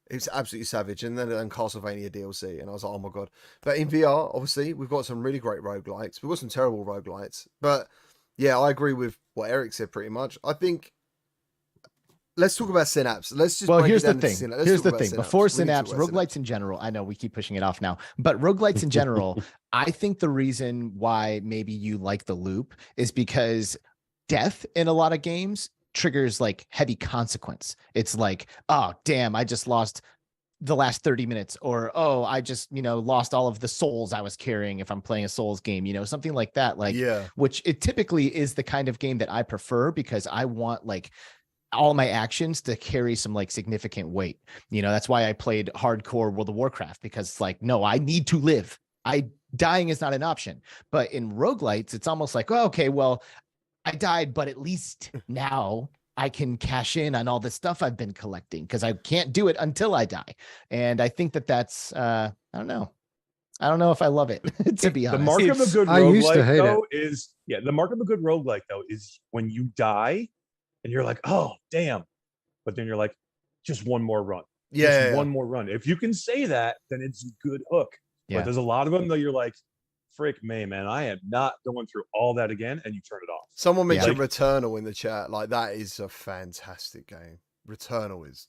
It's absolutely savage. And then Castlevania DLC, and I was like, oh my god. But in VR, obviously, we've got some really great roguelites. We've got some terrible roguelites. But yeah, I agree with what Eric said pretty much. I think let's talk about Synapse. Let's just Well, break it here's the down into thing. Synapse. Let's Here's talk the about thing. Before We need to Synapse, talk about roguelites in general, I know we keep pushing it off now, but roguelites in general, I think the reason why maybe you like the loop is because death in a lot of games triggers like heavy consequence. It's like, oh, damn, I just lost the last 30 minutes, or oh, I just lost all of the souls I was carrying if I'm playing a Souls game, something like that, like yeah. which it typically is the kind of game that I prefer because I want like all my actions to carry some like significant weight. That's why I played hardcore World of Warcraft, because it's like, no, I need to live. Dying is not an option. But in roguelites, it's almost like, oh, okay, well, I died, but at least now I can cash in on all the stuff I've been collecting because I can't do it until I die. And I think that's I don't know. I don't know if I love it, to be honest. The mark of a good I used to roguelike hate though is the mark of a good roguelike though is when you die and you're like, oh damn, but then you're like, just one more run. Yeah. Just one more run. If you can say that, then it's a good hook. Yeah. But there's a lot of them that you're like, frick me, man, I am not going through all that again, and you turn it off. Someone mentioned Like- Returnal in the chat. Like that is a fantastic game. Returnal is.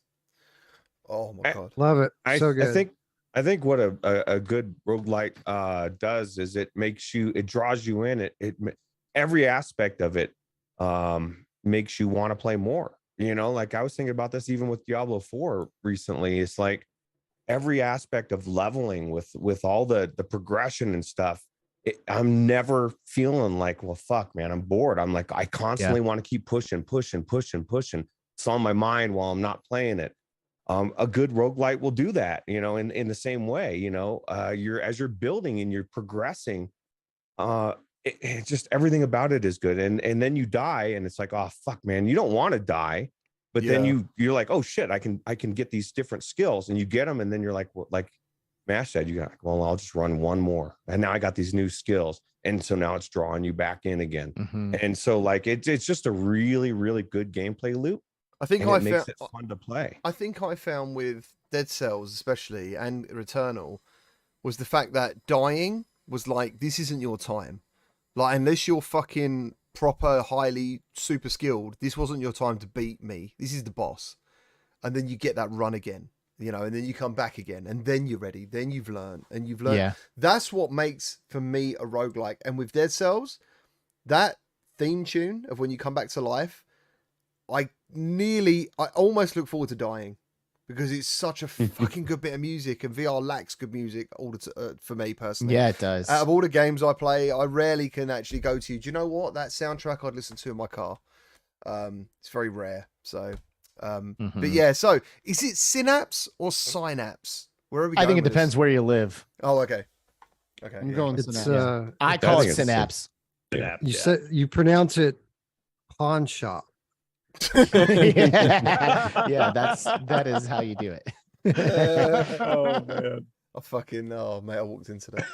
Oh my god. Love it. So good. I think what a good roguelike does is it draws you in. Every aspect of it makes you want to play more. Like I was thinking about this even with Diablo 4 recently. It's like every aspect of leveling with all the progression and stuff. I'm never feeling like, well, fuck, man, I'm bored. I'm like, I constantly want to keep pushing. It's on my mind while I'm not playing it. A good roguelite will do that, in the same way, as you're building and you're progressing, it just everything about it is good. And then you die and it's like, oh, fuck, man, you don't want to die. But then you're like, oh shit, I can get these different skills, and you get them. And then you're like, well, like Mash said, well, I'll just run one more. And now I got these new skills. And so now it's drawing you back in again. Mm-hmm. And so like, it's just a really, really good gameplay loop. I think and it makes it fun to play. I think I found with Dead Cells especially and Returnal was the fact that dying was like, this isn't your time. Like, unless you're fucking proper, highly super skilled, this wasn't your time to beat me. This is the boss. And then you get that run again, and then you come back again, and then you're ready. Then you've learned. Yeah. That's what makes, for me, a roguelike. And with Dead Cells, that theme tune of when you come back to life, I almost look forward to dying because it's such a fucking good bit of music, and VR lacks good music for me personally. Yeah, it does. Out of all the games I play, I rarely can actually go to, do you know what? That soundtrack I'd listen to in my car. It's very rare. So, but yeah, so is it Synapse or Synapse? Where are we going? I think it with depends this? where you live. Oh, okay. Okay. I'm yeah. going It's Synapse. I call think it it's Synapse. Yeah. you said you pronounce it pawn shop. Yeah, that is how you do it. Oh man. Oh mate, I walked into that.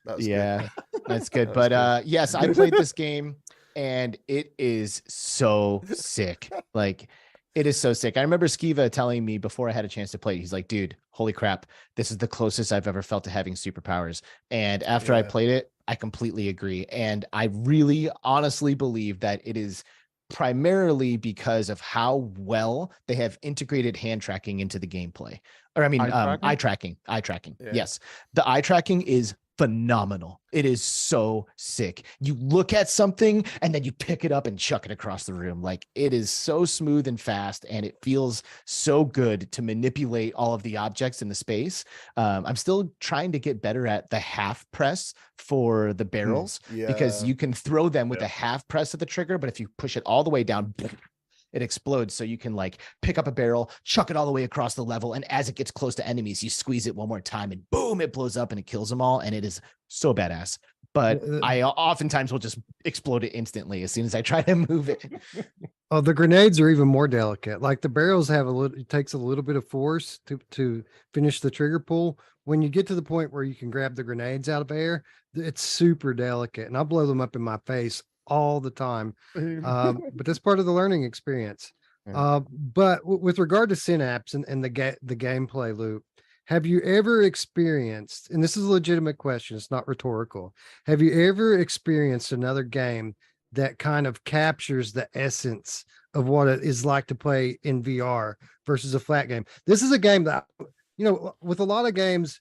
That was Yeah, that's good. That was But yes, I played this game and it is so sick. Like it is so sick. I remember Skiva telling me before I had a chance to play it, he's like, dude, holy crap, this is the closest I've ever felt to having superpowers. And after I Yeah. played it, I completely agree. And I really honestly believe that it is primarily because of how well they have integrated hand tracking into the gameplay. Or I mean, eye tracking. Yeah. Yes. The eye tracking is phenomenal. It is so sick. You look at something and then you pick it up and chuck it across the room. Like it is so smooth and fast, and it feels so good to manipulate all of the objects in the space. I'm still trying to get better at the half press for the barrels because Yeah. you can throw them with Yeah. a half press of the trigger, but if you push it all the way down, it explodes. So you can like pick up a barrel, chuck it all the way across the level, and as it gets close to enemies, you squeeze it one more time and boom, it blows up and it kills them all. And it is so badass. But I oftentimes will just explode it instantly as soon as I try to move it. Oh, the grenades are even more delicate. Like the barrels have it takes a little bit of force to finish the trigger pull. When you get to the point where you can grab the grenades out of air, it's super delicate, and I blow them up in my face all the time. But that's part of the learning experience. But with regard to Synapse and the gameplay loop, have you ever experienced, and this is a legitimate question, it's not rhetorical, have you ever experienced another game that kind of captures the essence of what it is like to play in VR versus a flat game? This is a game that, with a lot of games,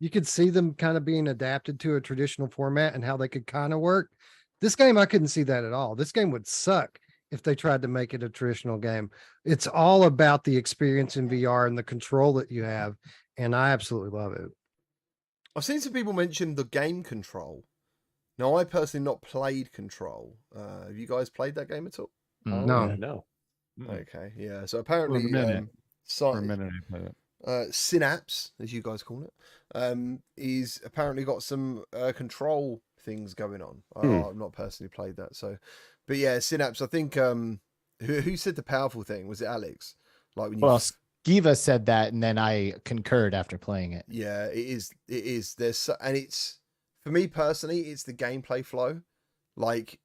you could see them kind of being adapted to a traditional format and how they could kind of work. This game, I couldn't see that at all. This game would suck if they tried to make it a traditional game. It's all about the experience in VR and the control that you have. And I absolutely love it. I've seen some people mention the game Control. Now, I personally not played Control. Have you guys played that game at all? No. Yeah, no. Okay, yeah. So For a apparently, minute. For a minute I played it. Synapse, as you guys call it, is apparently got some control things going on. I've not personally played that, so, but yeah, Synapse. I think who said the powerful thing? Was it Alex? Like when you Well, Skiva said that, and then I concurred after playing it. Yeah, it is. It is. And it's, for me personally, it's the gameplay flow. Like,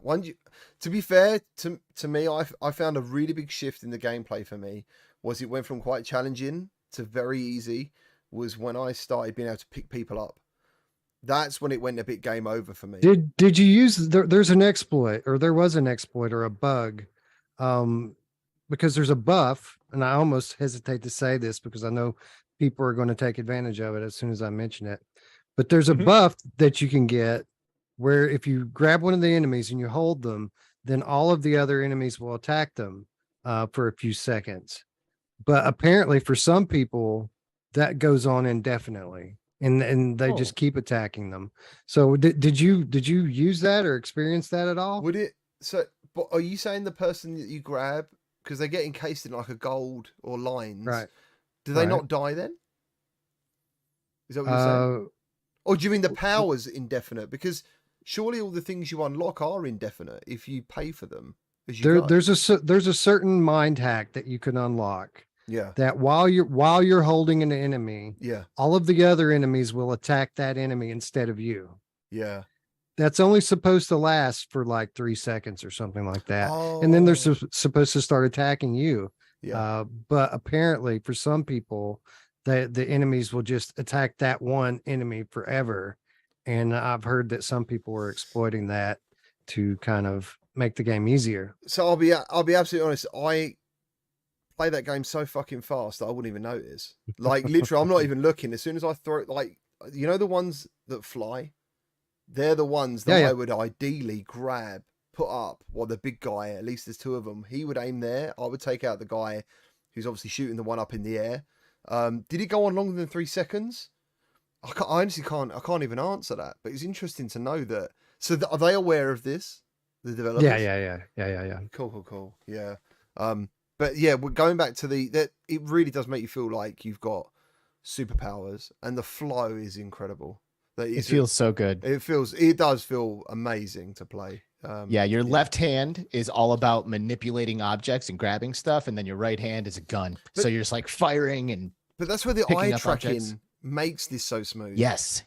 to be fair to me, I found a really big shift in the gameplay for me. Was it went from quite challenging to very easy. Was when I started being able to pick people up. That's when it went a bit game over for me. Did you use there's an exploit, or there was an exploit or a bug, because there's a buff, and I almost hesitate to say this because I know people are going to take advantage of it as soon as I mention it. But there's a buff that you can get where if you grab one of the enemies and you hold them, then all of the other enemies will attack them for a few seconds. But apparently for some people that goes on indefinitely, and they just keep attacking them. So did you use that or experience that at all? Would it? So, but are you saying the person that you grab, because they get encased in like a gold or lines, Right. do they Right. not die then? Is that what you're saying? Or do you mean the power's indefinite? Because surely all the things you unlock are indefinite if you pay for them as you go. There's a certain mind hack that you can unlock. Yeah. That while you're holding an enemy, Yeah. all of the other enemies will attack that enemy instead of you. Yeah. That's only supposed to last for like 3 seconds or something like that. Oh. And then they're supposed to start attacking you. Yeah. But apparently for some people, the enemies will just attack that one enemy forever. And I've heard that some people were exploiting that to kind of make the game easier. So I'll be absolutely honest. I play that game so fucking fast that I wouldn't even notice. Like literally, I'm not even looking. As soon as I throw it, like, you know, the ones that fly, they're the ones that I would ideally grab, put up. Well, the big guy, at least there's 2 of them. He would aim there. I would take out the guy who's obviously shooting the one up in the air. Did it go on longer than 3 seconds? I honestly can't. I can't even answer that. But it's interesting to know that. So are they aware of this? The developers? Yeah. Cool. Yeah. But yeah, we're going back to that. It really does make you feel like you've got superpowers, and the flow is incredible. It feels so good. It does feel amazing to play. Your left hand is all about manipulating objects and grabbing stuff, and then your right hand is a gun. So you're just like firing and. But that's where the picking eye up tracking objects. makes this so smooth. Yes.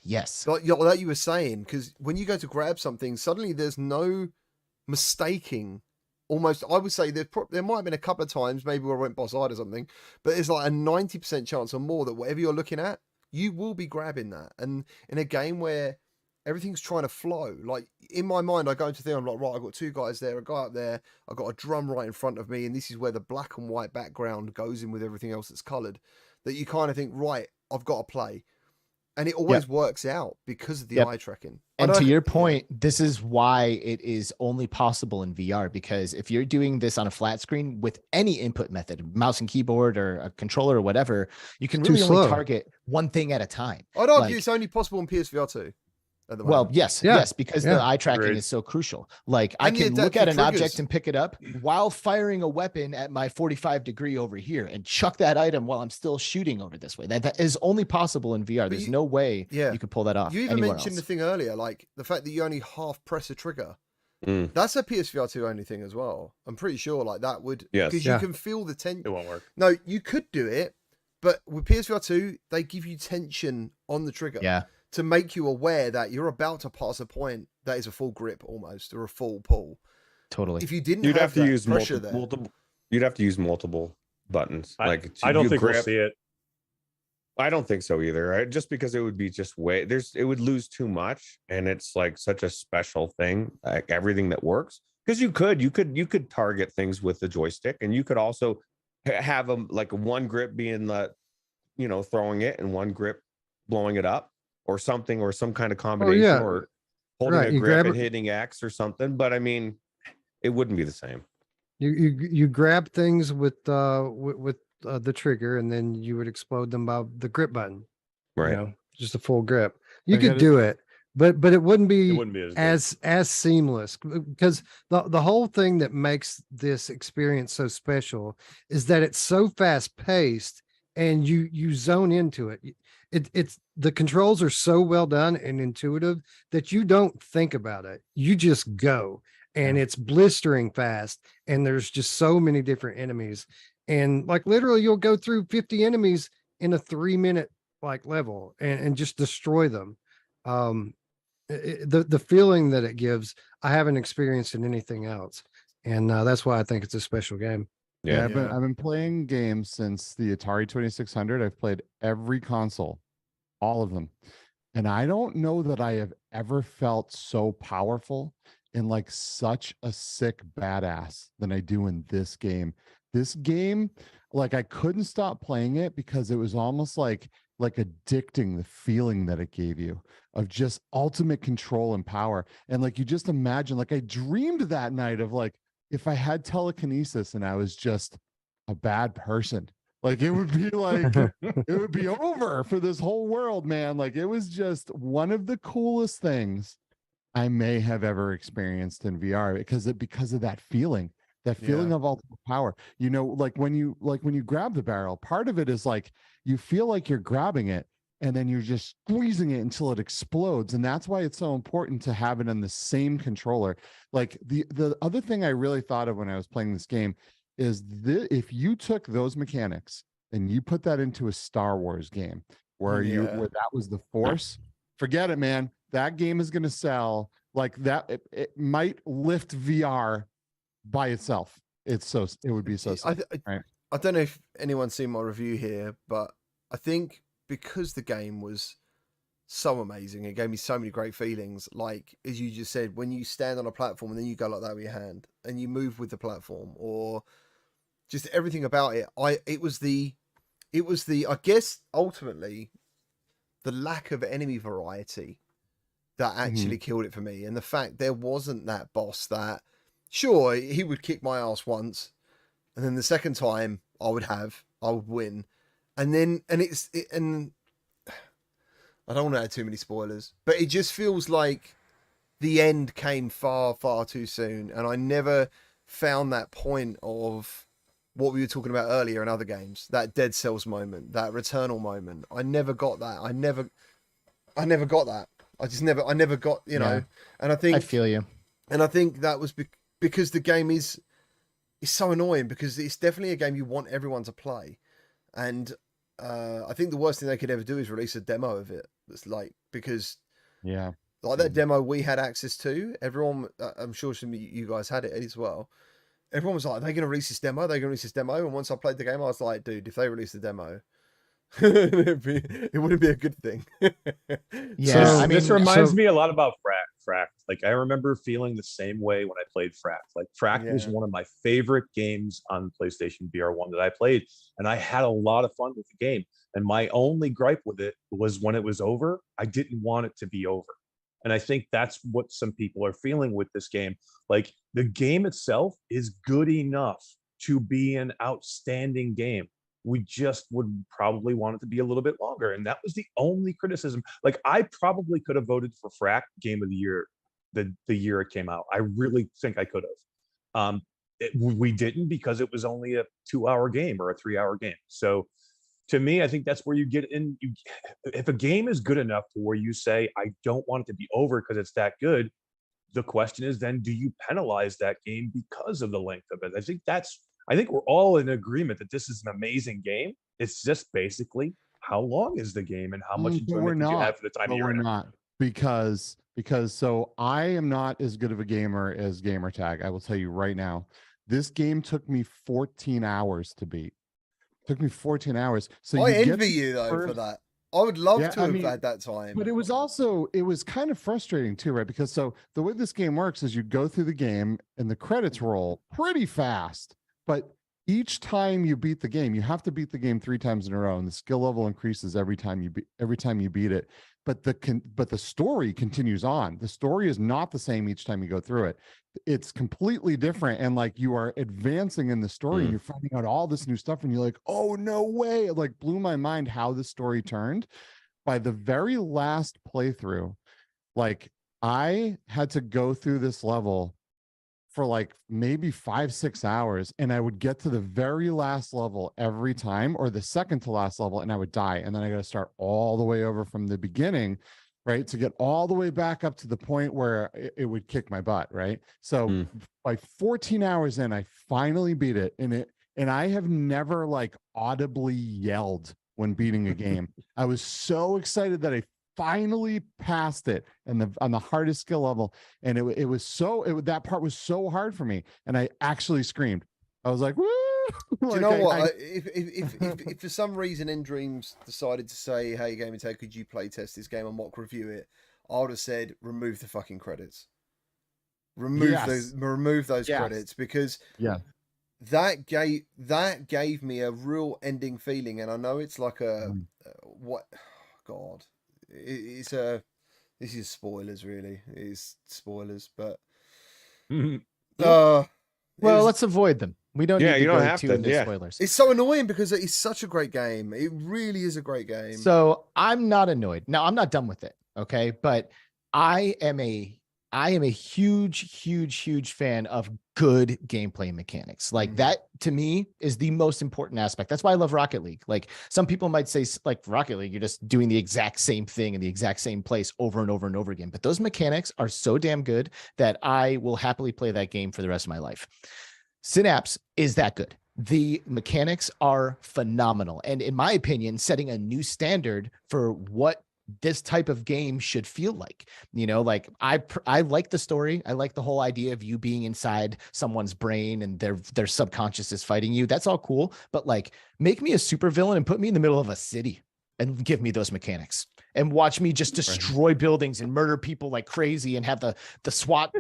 Like you were saying, because when you go to grab something, suddenly there's no mistaking. Almost, I would say there might have been a couple of times, maybe where I went boss-eyed or something, but it's like a 90% chance or more that whatever you're looking at, you will be grabbing that. And in a game where everything's trying to flow, like in my mind, I go into the thing, I'm like, right, I've got two guys there, a guy up there, I've got a drum right in front of me, and this is where the black and white background goes in with everything else that's coloured, that you kind of think, right, I've got to play. And it always works out because of the eye tracking. And to your point, this is why it is only possible in VR, because if you're doing this on a flat screen with any input method, mouse and keyboard or a controller or whatever, you can really only target one thing at a time. I'd argue it's only possible in PSVR 2. Well, yes, because the eye tracking is so crucial. Like I can look at an object and pick it up while firing a weapon at my 45 degree over here and chuck that item while I'm still shooting over this way. That is only possible in VR. There's no way you could pull that off. You even mentioned the thing earlier, like the fact that you only half press a trigger. That's a PSVR 2 only thing as well. I'm pretty sure like that would, because you can feel the tension. It won't work. No, you could do it, but with PSVR 2, they give you tension on the trigger. Yeah. To make you aware that you're about to pass a point that is a full grip almost, or a full pull. Totally. If you didn't, you'd have to use multiple. You'd have to use multiple buttons. I don't think we'll see it. I don't think so either. Just because it would be just way it would lose too much, and it's like such a special thing, like everything that works. Because you could target things with the joystick, and you could also have them like one grip being the, throwing it, and one grip blowing it up. Or something, or some kind of combination, or holding a grip and hitting X or something. But I mean, it wouldn't be the same. You grab things with the trigger, and then you would explode them by the grip button. Right. Just a full grip. You could do it, but it wouldn't be as seamless, because the whole thing that makes this experience so special is that it's so fast paced, and you zone into it. It's the controls are so well done and intuitive that you don't think about it. You just go, and it's blistering fast, and there's just so many different enemies, and like literally you'll go through 50 enemies in a 3-minute like level and just destroy them. The feeling that it gives, I haven't experienced in anything else, and that's why I think it's a special game. I've been playing games since the Atari 2600. I've played every console, all of them. And I don't know that I have ever felt so powerful and like such a sick badass than I do in this game. This game, like I couldn't stop playing it because it was almost like addicting, the feeling that it gave you of just ultimate control and power. And like you just imagine, like I dreamed that night of like, if I had telekinesis and I was just a bad person, like it would be like, it would be over for this whole world, man. Like it was just one of the coolest things I may have ever experienced in VR because of that feeling of ultimate power. Like when you grab the barrel, part of it is like, you feel like you're grabbing it and then you're just squeezing it until it explodes. And that's why it's so important to have it on the same controller. Like the other thing I really thought of when I was playing this game is if you took those mechanics and you put that into a Star Wars game where where that was the Force, forget it, man. That game is going to sell like that. It might lift VR by itself. It would be so sick, right? I don't know if anyone's seen my review here, but I think because the game was so amazing, it gave me so many great feelings. Like, as you just said, when you stand on a platform and then you go like that with your hand and you move with the platform, or just everything about it. It was the, I guess, ultimately the lack of enemy variety that actually killed it for me. And the fact there wasn't that boss that, sure, he would kick my ass once, and then the second time I would win. And then, and I don't want to add too many spoilers, but it just feels like the end came far, far too soon. And I never found that point of what we were talking about earlier in other games, that Dead Cells moment, that Returnal moment. I never got that. I never got that. I never got, and I think I feel you. And I think that was because the game is so annoying, because it's definitely a game you want everyone to play. And I think the worst thing they could ever do is release a demo of it. That's like, because Yeah. like that demo we had access to, everyone, I'm sure some of you guys had it as well. Everyone was like, are they going to release this demo? Are they going to release this demo? And once I played the game, I was like, dude, if they release the demo, it wouldn't be a good thing. Yeah, So- I mean, This reminds so- me a lot about Fract. Like I remember feeling the same way when I played Fract. Like Fract was Yeah. one of my favorite games on PlayStation VR1 that I played, and I had a lot of fun with the game. And my only gripe with it was when it was over, I didn't want it to be over. And I think that's what some people are feeling with this game. Like the game itself is good enough to be an outstanding game. We just would probably want it to be a little bit longer. And that was the only criticism. Like I probably could have voted for Frack Game of the Year the year it came out. I really think I could have. We didn't, because it was only a 2-hour game or a 3-hour game. So to me, I think that's where you get in. If a game is good enough to where you say, I don't want it to be over because it's that good, the question is then, do you penalize that game because of the length of it? I think we're all in agreement that this is an amazing game. It's just basically, how long is the game and how much But we're enjoyment did you not. have for the time But you're we're in it? not, because so I am not as good of a gamer as Gamertag. I will tell you right now. This game took me 14 hours to beat. Took me 14 hours. So I you get envy to you though for first- that. I would love Yeah, to I have mean, had that time. But it was kind of frustrating too, right? Because so the way this game works is you go through the game and the credits roll pretty fast, but each time you beat the game, you have to beat the game 3 times in a row, and the skill level increases every time you beat it. But the story continues on. The story is not the same each time you go through it. It's completely different, and like you are advancing in the story, and you're finding out all this new stuff, and you're like, oh no way! It like blew my mind how the story turned. By the very last playthrough, like I had to go through this level for like maybe 5-6 hours, and I would get to the very last level every time, or the second to last level, and I would die, and then I got to start all the way over from the beginning, right, to get all the way back up to the point where it would kick my butt, right? So by 14 hours in, I finally beat it, and I have never like audibly yelled when beating a game. I was so excited that I finally passed it and on the hardest skill level, and that part was so hard for me, and I actually screamed. I was like, woo! Do you know what? If for some reason In Dreams decided to say, hey, Gaming Tag, could you play test this game and mock review it, I would have said, remove the fucking credits. Remove those credits, because that gave me a real ending feeling. And I know it's like this is spoilers, really. It is spoilers, but well, let's avoid them. We don't need to go too into spoilers. It's so annoying because it's such a great game. It really is a great game. So I'm not annoyed. Now, I'm not done with it, okay? But I am a huge fan of good gameplay mechanics. Like that to me is the most important aspect. That's why I love Rocket League. Like some people might say, like Rocket League, you're just doing the exact same thing in the exact same place over and over and over again. But those mechanics are so damn good that I will happily play that game for the rest of my life. Synapse is that good. The mechanics are phenomenal. And in my opinion, setting a new standard for what this type of game should feel like. You know, like I like the story. I like the whole idea of you being inside someone's brain and their subconscious is fighting you. That's all cool. But like, make me a supervillain and put me in the middle of a city and give me those mechanics and watch me just destroy buildings and murder people like crazy and have the SWAT,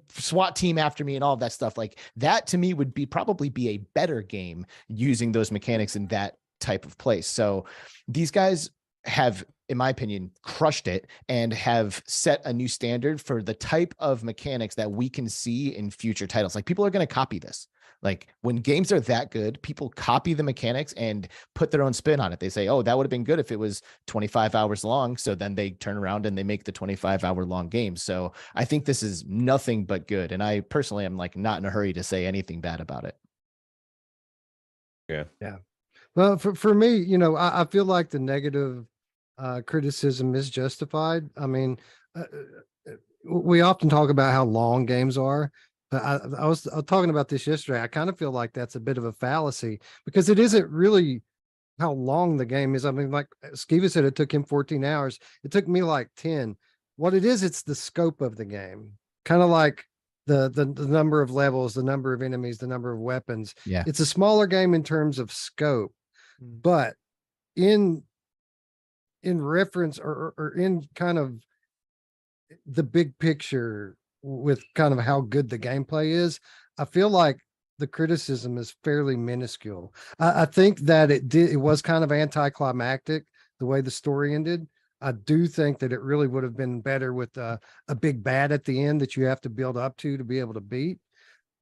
SWAT team after me and all of that stuff. Like that to me would probably be a better game using those mechanics in that type of place. So these guys have, in my opinion, crushed it and have set a new standard for the type of mechanics that we can see in future titles. Like people are going to copy this. Like when games are that good, people copy the mechanics and put their own spin on it. They say, oh, that would have been good if it was 25 hours long. So then they turn around and they make the 25-hour long game. So I think this is nothing but good. And I personally am like not in a hurry to say anything bad about it. Yeah. Well, for me, I feel like the negative criticism is justified. I mean, we often talk about how long games are. But I was talking about this yesterday. I kind of feel like that's a bit of a fallacy because it isn't really how long the game is. I mean, like Skiva said, it took him 14 hours. It took me like 10. What it is, it's the scope of the game. Kind of like the number of levels, the number of enemies, the number of weapons. Yeah. It's a smaller game in terms of scope, Mm. but in reference or in kind of the big picture with kind of how good the gameplay is, I feel like the criticism is fairly minuscule. I think that it was kind of anticlimactic the way the story ended. I do think that it really would have been better with a big bad at the end that you have to build up to be able to beat.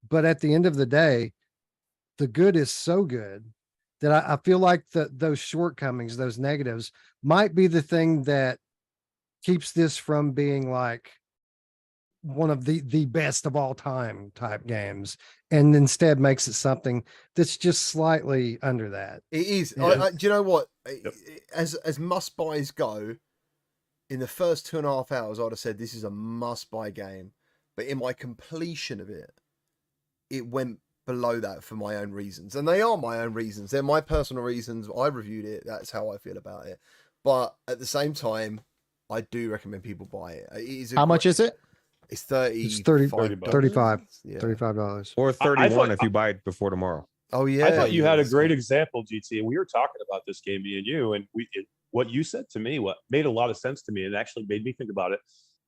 But at the end of the day, the good is so good that I feel like those shortcomings, those negatives might be the thing that keeps this from being like one of the best of all time type games, and instead makes it something that's just slightly under that. It is. Yeah. Do you know what? Yep. As must buys go, in the first 2.5 hours, I'd have said this is a must buy game. But in my completion of it, it went below that for my own reasons, and they are my own reasons. They're my personal reasons. I reviewed it. That's how I feel about it. But at the same time, I do recommend people buy it. It is How much is it? It's 30. It's 30 $35. 35 Yeah. $35. Or I 31 thought- if you buy it before tomorrow. Oh yeah. I thought you had a yes. great example, GT. We were talking about this game, me and you, and what you said to me, what made a lot of sense to me, and actually made me think about it.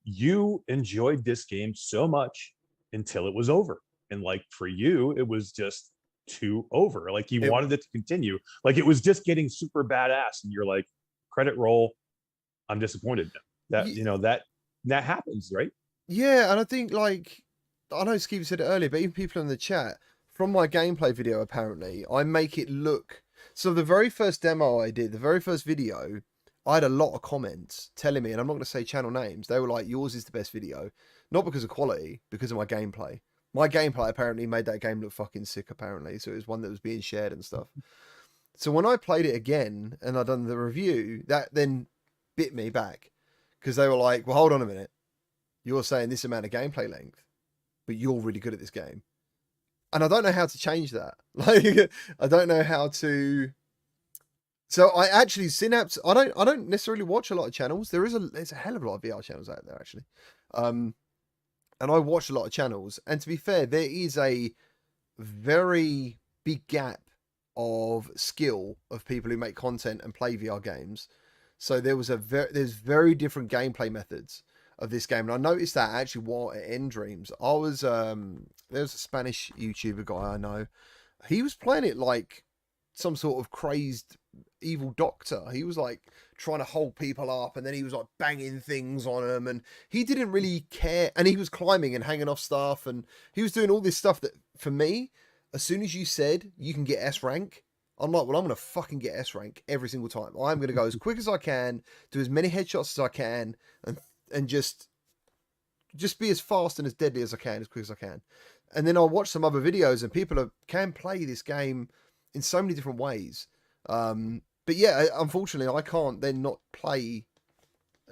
You enjoyed this game so much until it was over, and like for you, it was just too over. Like you wanted it to continue. Like it was just getting super badass, and you're like, credit roll. I'm disappointed. That that happens, right? Yeah, and I think like I know Skeever said it earlier, but even people in the chat, from my gameplay video, apparently, I make it look. So the very first demo I did, the very first video, I had a lot of comments telling me, and I'm not going to say channel names, they were like, yours is the best video. Not because of quality, because of my gameplay. My gameplay apparently made that game look fucking sick, apparently. So it was one that was being shared and stuff. So when I played it again, and I done the review, that then bit me back. Because they were like, well, hold on a minute. You're saying this amount of gameplay length, but you're really good at this game. And I don't know how to change that. Like, I don't know how to. So I actually Synapse. I don't necessarily watch a lot of channels. There's a hell of a lot of VR channels out there actually, and I watch a lot of channels. And to be fair, there is a very big gap of skill of people who make content and play VR games. So there's very different gameplay methods of this game, and I noticed that actually while at End Dreams, I was there's a Spanish YouTuber guy I know. He was playing it like some sort of crazed evil doctor. He was like trying to hold people up, and then he was like banging things on them, and he didn't really care. And he was climbing and hanging off stuff, and he was doing all this stuff that, for me, as soon as you said you can get S rank, I'm like, well, I'm going to fucking get S rank every single time. I'm going to go as quick as I can, do as many headshots as I can, and just be as fast and as deadly as I can, as quick as I can. And then I'll watch some other videos, and people can play this game in so many different ways. But yeah, unfortunately, I can't then not play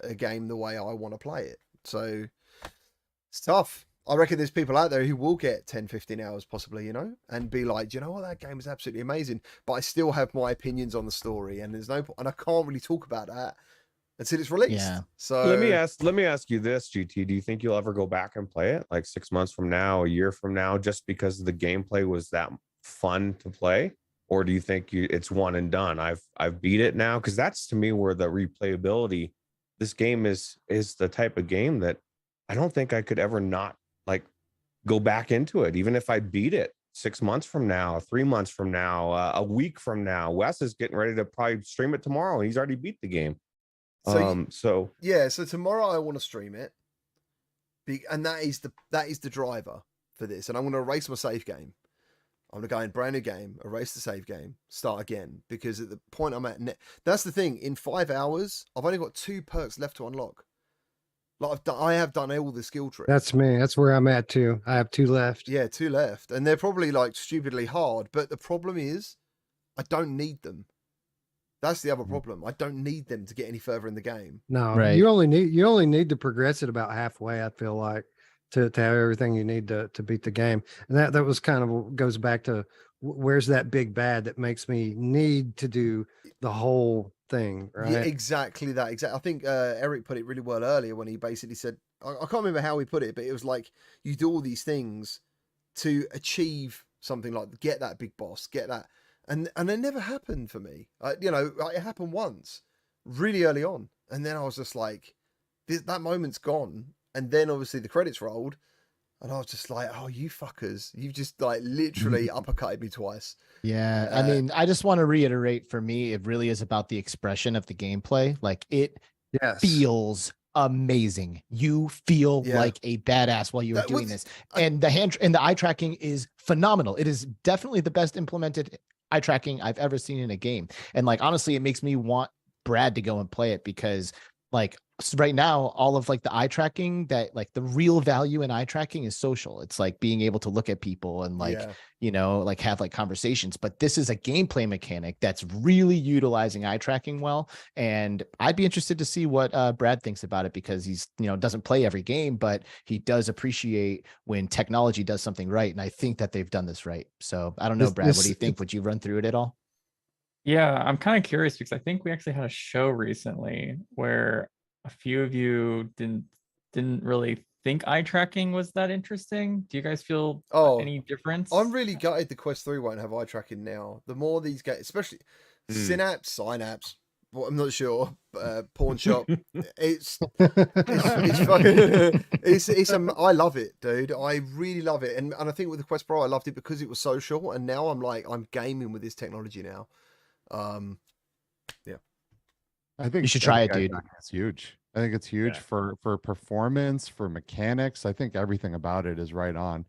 a game the way I want to play it. So it's tough. I reckon there's people out there who will get 10, 15 hours possibly, and be like, do you know what? That game is absolutely amazing. But I still have my opinions on the story, and there's no, and I can't really talk about that until it's released. Yeah. So Let me ask you this, GT. Do you think you'll ever go back and play it like 6 months from now, a year from now, just because the gameplay was that fun to play? Or do you think it's one and done? I've beat it now, because that's to me where the replayability. This game is the type of game that I don't think I could ever not like go back into it, even if I beat it 6 months from now, 3 months from now, a week from now. Wes is getting ready to probably stream it tomorrow, and he's already beat the game. So tomorrow I want to stream it, and that is the driver for this. And I'm going to erase my save game. I'm going to go in brand new game, erase the save game, start again, because at the point I'm at, that's the thing. In 5 hours, I've only got 2 perks left to unlock. Like I have done all the skill trees. That's me. That's where I'm at too. I have 2 left. Yeah, 2 left, and they're probably like stupidly hard. But the problem is, I don't need them. That's the other problem. I don't need them to get any further in the game. No, Right. you only need to progress it about halfway, I feel like, to have everything you need to beat the game. And that was kind of goes back to where's that big bad that makes me need to do the whole thing, right? Yeah, exactly that. Exactly. I think Eric put it really well earlier when he basically said, I can't remember how he put it, but it was like you do all these things to achieve something, like get that big boss, get that, and it never happened for me. It happened once, really early on, and then I was just like, that moment's gone, and then obviously the credits rolled, and I was just like, oh, you fuckers, you've just like literally uppercutted me twice. Yeah, I mean, I just want to reiterate, for me, it really is about the expression of the gameplay. Like, it Yes. feels amazing. You feel Yeah. like a badass while you're That doing was- this. And the eye tracking is phenomenal. It is definitely the best implemented eye tracking I've ever seen in a game. And like, honestly, it makes me want Brad to go and play it, because like right now, all of like the eye tracking, that like the real value in eye tracking is social. It's like being able to look at people and like, Yeah. like have like conversations. But this is a gameplay mechanic that's really utilizing eye tracking well. And I'd be interested to see what Brad thinks about it, because he's, doesn't play every game, but he does appreciate when technology does something right. And I think that they've done this right. So I don't know, Brad, what do you think? Would you run through it at all? Yeah, I'm kind of curious, because I think we actually had a show recently where a few of you didn't really think eye tracking was that interesting. Do you guys feel any difference? I'm really gutted the Quest 3 won't have eye tracking now. The more these get, especially Synapse, well, I'm not sure, Pawn Shop, it's fucking, I love it, dude. I really love it. And I think with the Quest Pro, I loved it because it was social. And now I'm gaming with this technology now. Yeah. I think you should try it, dude. It's huge. I think it's huge for performance, for mechanics. I think everything about it is right on.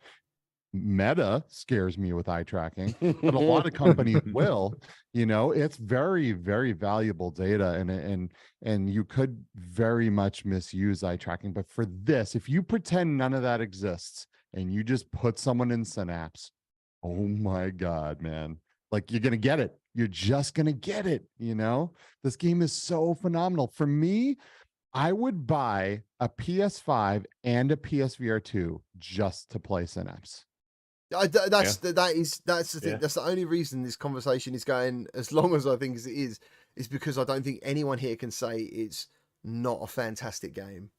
Meta scares me with eye tracking, but a lot of companies will. It's very, very valuable data, and you could very much misuse eye tracking. But for this, if you pretend none of that exists and you just put someone in Synapse, oh my God, man. Like, you're going to get it. You're just going to get it. This game is so phenomenal. For me, I would buy a PS5 and a PSVR 2 just to play Synapse. That's the thing. Yeah. That's the only reason this conversation is going as long as I think as it is because I don't think anyone here can say it's not a fantastic game.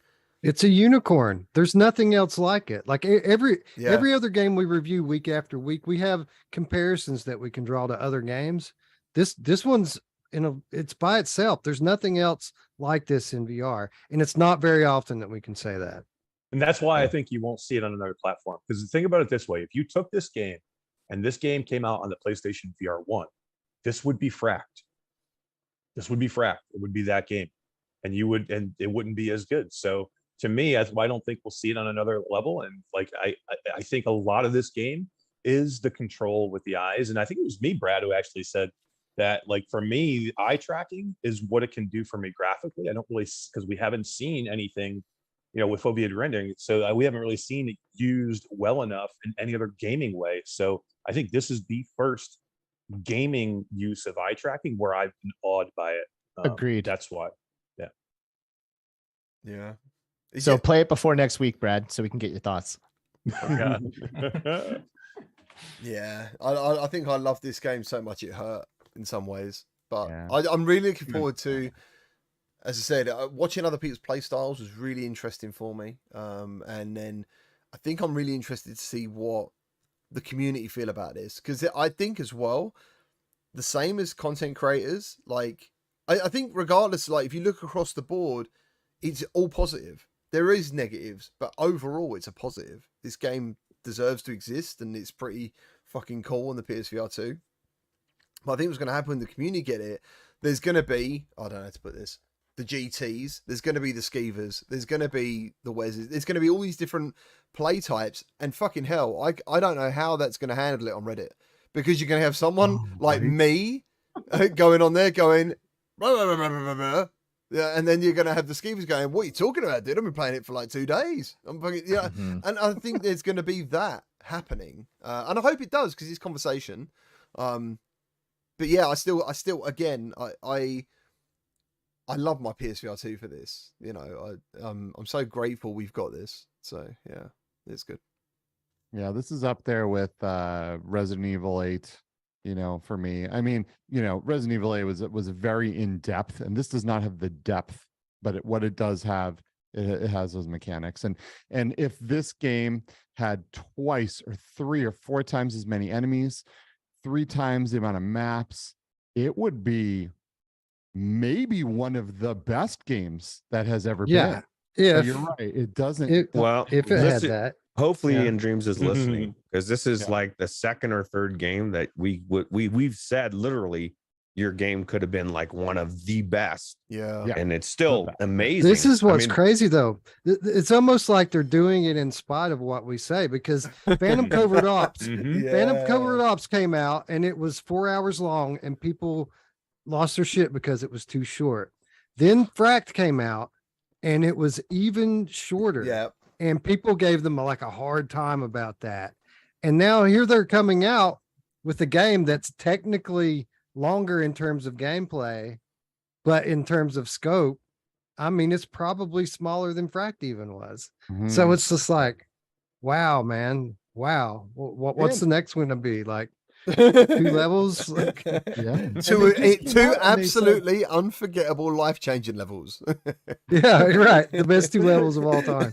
It's a unicorn. There's nothing else like it. Like every other game we review week after week, we have comparisons that we can draw to other games. This one's it's by itself. There's nothing else like this in VR, and it's not very often that we can say that. And that's why I think you won't see it on another platform. Because think about it this way: if you took this game and this game came out on the PlayStation VR 1, this would be fracked. This would be fracked. It would be that game, and it wouldn't be as good. So to me, that's why I don't think we'll see it on another level. And like I think a lot of this game is the control with the eyes. And I think it was me, Brad, who actually said that, like, for me, eye tracking is what it can do for me graphically. I don't really, because we haven't seen anything, with foveated rendering. So we haven't really seen it used well enough in any other gaming way. So I think this is the first gaming use of eye tracking where I've been awed by it. Agreed. That's why. Yeah. So play it before next week, Brad, so we can get your thoughts. Oh, yeah. I think I love this game so much it hurt in some ways. But I'm really looking forward to, as I said, watching other people's play styles was really interesting for me. And then I think I'm really interested to see what the community feel about this. Because I think as well, the same as content creators, like, I think regardless, like, if you look across the board, it's all positive. There is negatives, but overall it's a positive. This game deserves to exist, and it's pretty fucking cool on the PSVR 2. But I think what's going to happen when the community get it, there's going to be, I don't know how to put this, the GTs, there's going to be the Skeevers, there's going to be the Wezzes, there's going to be all these different play types, and fucking hell, I don't know how that's going to handle it on Reddit, because you're going to have someone like me going on there going, yeah, and then you're going to have the Skeevers going, what are you talking about, dude? I've been playing it for like 2 days. I'm fucking, and I think there's going to be that happening. And I hope it does, because this conversation, but yeah, I still again, I love my PSVR 2 for this. You know, I'm so grateful we've got this. So yeah, it's good. Yeah, this is up there with Resident Evil 8, you know, for me. I mean, you know, Resident Evil 8 was very in depth, and this does not have the depth, but what it does have, it has those mechanics. And if this game had twice or 3 or 4 times as many enemies, 3 times the amount of maps, it would be maybe one of the best games that has ever Yeah. been. But If you're right. It doesn't. if it had listen, that. hopefully Yeah. In Dreams is listening, because this is Yeah. like the second or third game that we've said literally your game could have been like one of the best, Yeah. and it's still amazing. This is what's I mean, crazy though. It's almost like they're doing it in spite of what we say, because Phantom Covert Ops, mhm. Phantom Covert Ops came out and it was 4 hours long and people lost their shit because it was too short. Then Fract came out and it was even shorter. Yeah. And people gave them like a hard time about that. And now here they're coming out with a game that's technically longer in terms of gameplay, but in terms of scope, I mean, it's probably smaller than Fract even was. So it's just like, wow, man. Wow. What's the next one to be? Like 2 levels? Like, Yeah. Two absolutely unforgettable, life-changing levels. yeah, right. The best 2 levels of all time.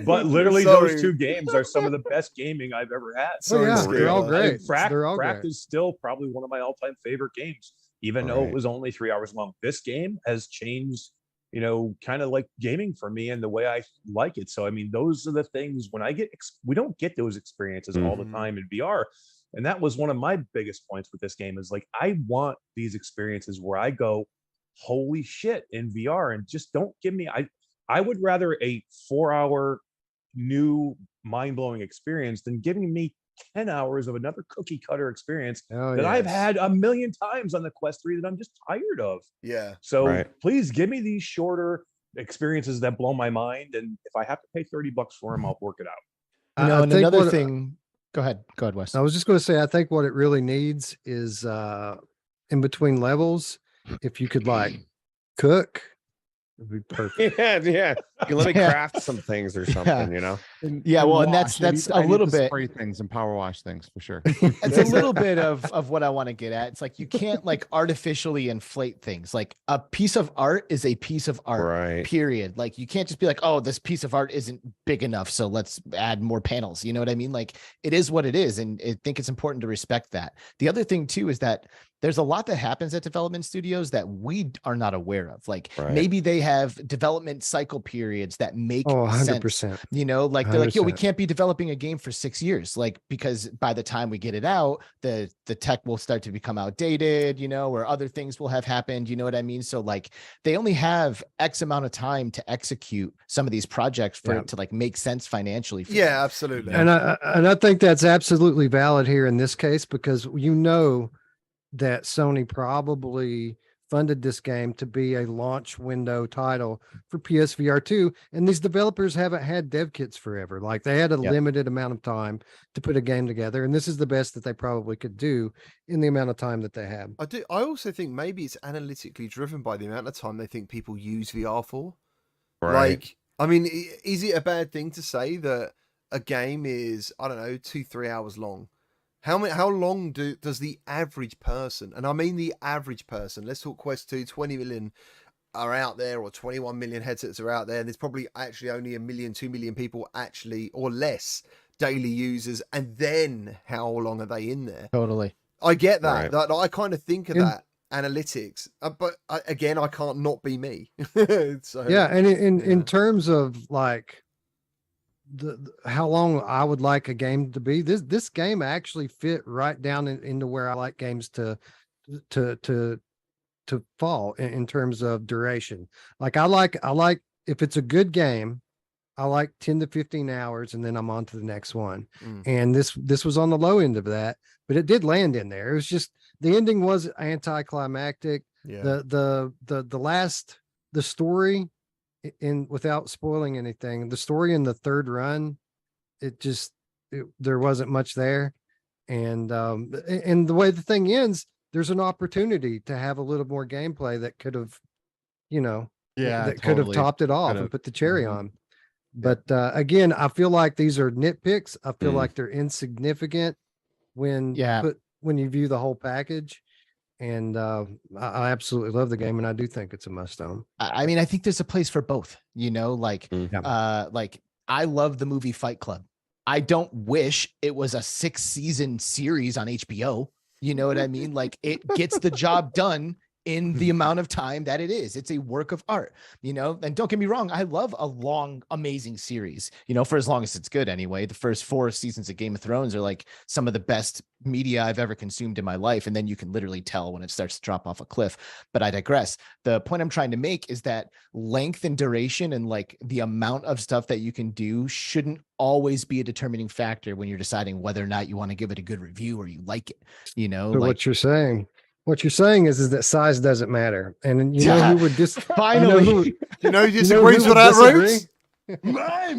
But literally, Sorry. those 2 games are some of the best gaming I've ever had. Oh, yeah, Sorry, they're all Steve. great. Fract, They're all Fract great. is still probably one of my all-time favorite games, even though Right. it was only 3 hours long. This game has changed, you know, kind of like gaming for me and the way I like it. So, I mean, those are the things when I get, we don't get those experiences all the Mhm. time in VR. And that was one of my biggest points with this game is like, I want these experiences where I go, holy shit, in VR, and just don't give me, I would rather a 4-hour new mind-blowing experience than giving me 10 hours of another cookie cutter experience Oh, that I've yes. had a million times on the Quest 3 that I'm just tired of. Yeah. So Right. please give me these shorter experiences that blow my mind. And if I have to pay $30 for them, I'll work it out. You know, I and think another what- thing. Go ahead, Wes. I was just going to say, I think what it really needs is in between levels, if you could like cook, it'd be perfect. yeah. You let me Yeah. craft some things or something, you know. Yeah, well, and wash. that's I a need little to bit. spray things and power wash things for sure. It's a little bit of what I want to get at. It's like you can't like artificially inflate things. Like a piece of art is a piece of art, Right. period. Like you can't just be like, oh, this piece of art isn't big enough, so let's add more panels. You know what I mean? Like it is what it is, and I think it's important to respect that. The other thing too is that there's a lot that happens at development studios that we are not aware of. Like Right. maybe they have development cycle periods that make Oh, sense. 100%. You know, like they're like, yo, we 100%. can't be developing a game for 6 years, like because by the time we get it out, the tech will start to become outdated, you know, or other things will have happened. You know what I mean? So like they only have X amount of time to execute some of these projects for Yeah. it to like make sense financially. For them. Yeah, absolutely. And I think that's absolutely valid here in this case, because you know that Sony probably funded this game to be a launch window title for PSVR 2, and these developers haven't had dev kits forever. Like they had a Yep. limited amount of time to put a game together, and this is the best that they probably could do in the amount of time that they have. I also think maybe it's analytically driven by the amount of time they think people use VR for. Right. Like, I mean, is it a bad thing to say that a game is, I don't know, 2-3 hours long? How long does the average person, and I mean the average person, let's talk Quest 2, 20 million are out there, or 21 million headsets are out there, and there's probably actually only 1 million, 2 million people actually, or less, daily users, and then how long are they in there? Totally. I get that. Right. That I kind of think of In- that analytics, but again, I can't not be me. So Yeah, and in yeah. terms of like the how long I would like a game to be, this game actually fit right down into where I like games to fall in terms of duration. Like I like if it's a good game, I like 10 to 15 hours and then I'm on to the next one. Mm. And this was on the low end of that, but it did land in there. It was just the ending was anticlimactic. Yeah. The story, in without spoiling anything, the story in the third run, there wasn't much there. And the way the thing ends, there's an opportunity to have a little more gameplay that could have, Yeah, that could have totally. topped it off and Could've. put the cherry Mhm. on. But again, I feel like these are nitpicks. I feel Mm. like they're insignificant when Yeah. when you view the whole package. And I absolutely love the game, and I do think it's a must own. I mean, I think there's a place for both, like, Mm. like I love the movie Fight Club. I don't wish it was a 6-season series on HBO. You know what I mean? Like, it gets the job done in the amount of time that it is. It's a work of art, and don't get me wrong. I love a long, amazing series, for as long as it's good anyway. The first 4 seasons of Game of Thrones are like some of the best media I've ever consumed in my life. And then you can literally tell when it starts to drop off a cliff, but I digress. The point I'm trying to make is that length and duration and like the amount of stuff that you can do shouldn't always be a determining factor when you're deciding whether or not you want to give it a good review or you like it, So like, what you're saying is that size doesn't matter. And you know who would finally, You know who who disagrees would with that, disagree? Roots? My,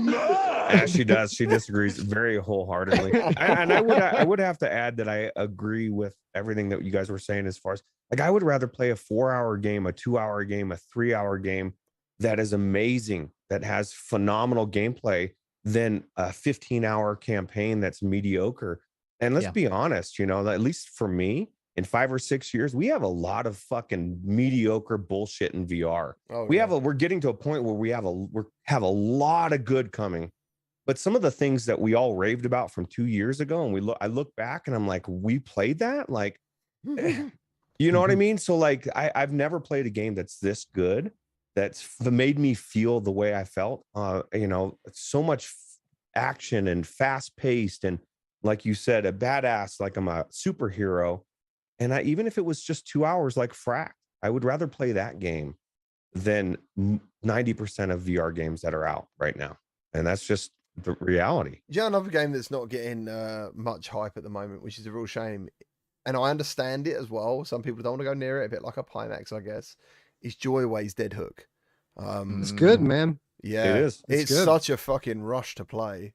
Yeah, she does. She disagrees very wholeheartedly. And I would have to add that I agree with everything that you guys were saying as far as like I would rather play a 4-hour game, a 2-hour game, a 3-hour game that is amazing, that has phenomenal gameplay than a 15-hour campaign that's mediocre. And let's Yeah. be honest, at least for me, in 5 or 6 years, we have a lot of fucking mediocre bullshit in VR. Oh, We're getting to a point where we have a lot of good coming. But some of the things that we all raved about from 2 years ago, and I look back and I'm like, we played that? Like, you know what I mean? So like, I've never played a game that's this good, that's made me feel the way I felt. So much action and fast paced. And like you said, a badass, like I'm a superhero. And even if it was just 2 hours, like Frack, I would rather play that game than 90% of VR games that are out right now. And that's just the reality. Yeah, another game that's not getting much hype at the moment, which is a real shame. And I understand it as well. Some people don't want to go near it, a bit like a Pimax, I guess. Is Joyway's Dead Hook. It's good, man. Yeah, It is. It's good. such a fucking rush to play.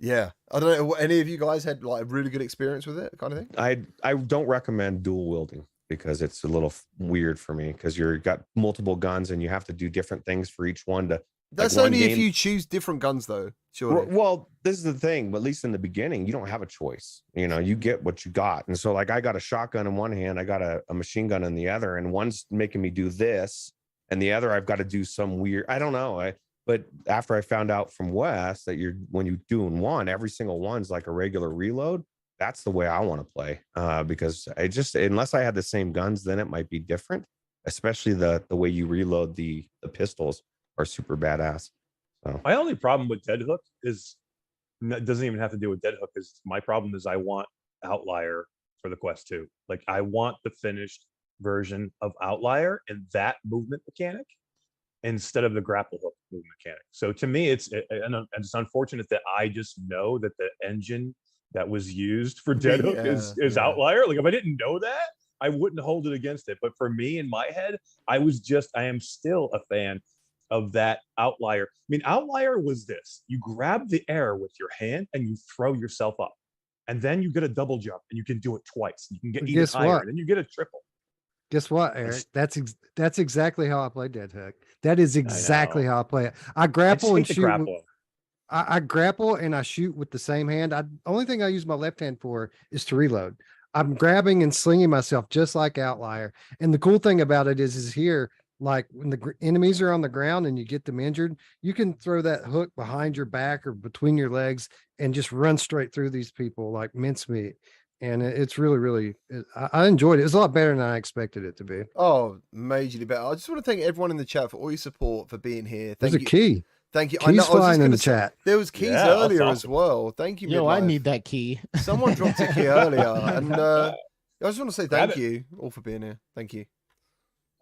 Yeah, I don't know. Any of you guys had like a really good experience with it, kind of thing? I don't recommend dual wielding because it's a little weird for me because you've got multiple guns and you have to do different things for each one to. That's like only one if game- you choose different guns, though. Surely. Well, this is the thing, but at least in the beginning, you don't have a choice. You get what you got. And so like I got a shotgun in one hand, I got a machine gun in the other, and one's making me do this, and the other I've got to do some weird, I don't know. But after I found out from Wes that when you're doing one, every single one's like a regular reload. That's the way I want to play. Because unless I had the same guns, then it might be different. Especially the way you reload the pistols are super badass. So My only problem with Dead Hook is it doesn't even have to do with Dead Hook. Is my problem is I want Outlier for the Quest 2. Like I want the finished version of Outlier and that movement mechanic instead of the grapple hook movement mechanic. So to me, it's unfortunate that I just know that the engine that was used for Dead Hook is Outlier. Like if I didn't know that, I wouldn't hold it against it. But for me, in my head, I am still a fan of that Outlier. I mean, Outlier was this: you grab the air with your hand and you throw yourself up, and then you get a double jump, and you can do it twice. You can get even higher, and then you get a triple. Guess what, Eric? That's exactly how I play Dead Hook. That is exactly how I play it. I grapple and shoot. I grapple and I shoot with the same hand. Only thing I use my left hand for is to reload. I'm grabbing and slinging myself just like Outlier. And the cool thing about it is here, like when the enemies are on the ground and you get them injured, you can throw that hook behind your back or between your legs and just run straight through these people like mincemeat. And it's really, really, I enjoyed it. It's a lot better than I expected it to be. Oh, majorly better. I just want to thank everyone in the chat for all your support, for being here. There's a key. Thank you. Keys flying in the chat. There was keys earlier as well. Thank you. Yo, I need that key. Someone dropped a key earlier, and I just want to say thank you all for being here. Thank you.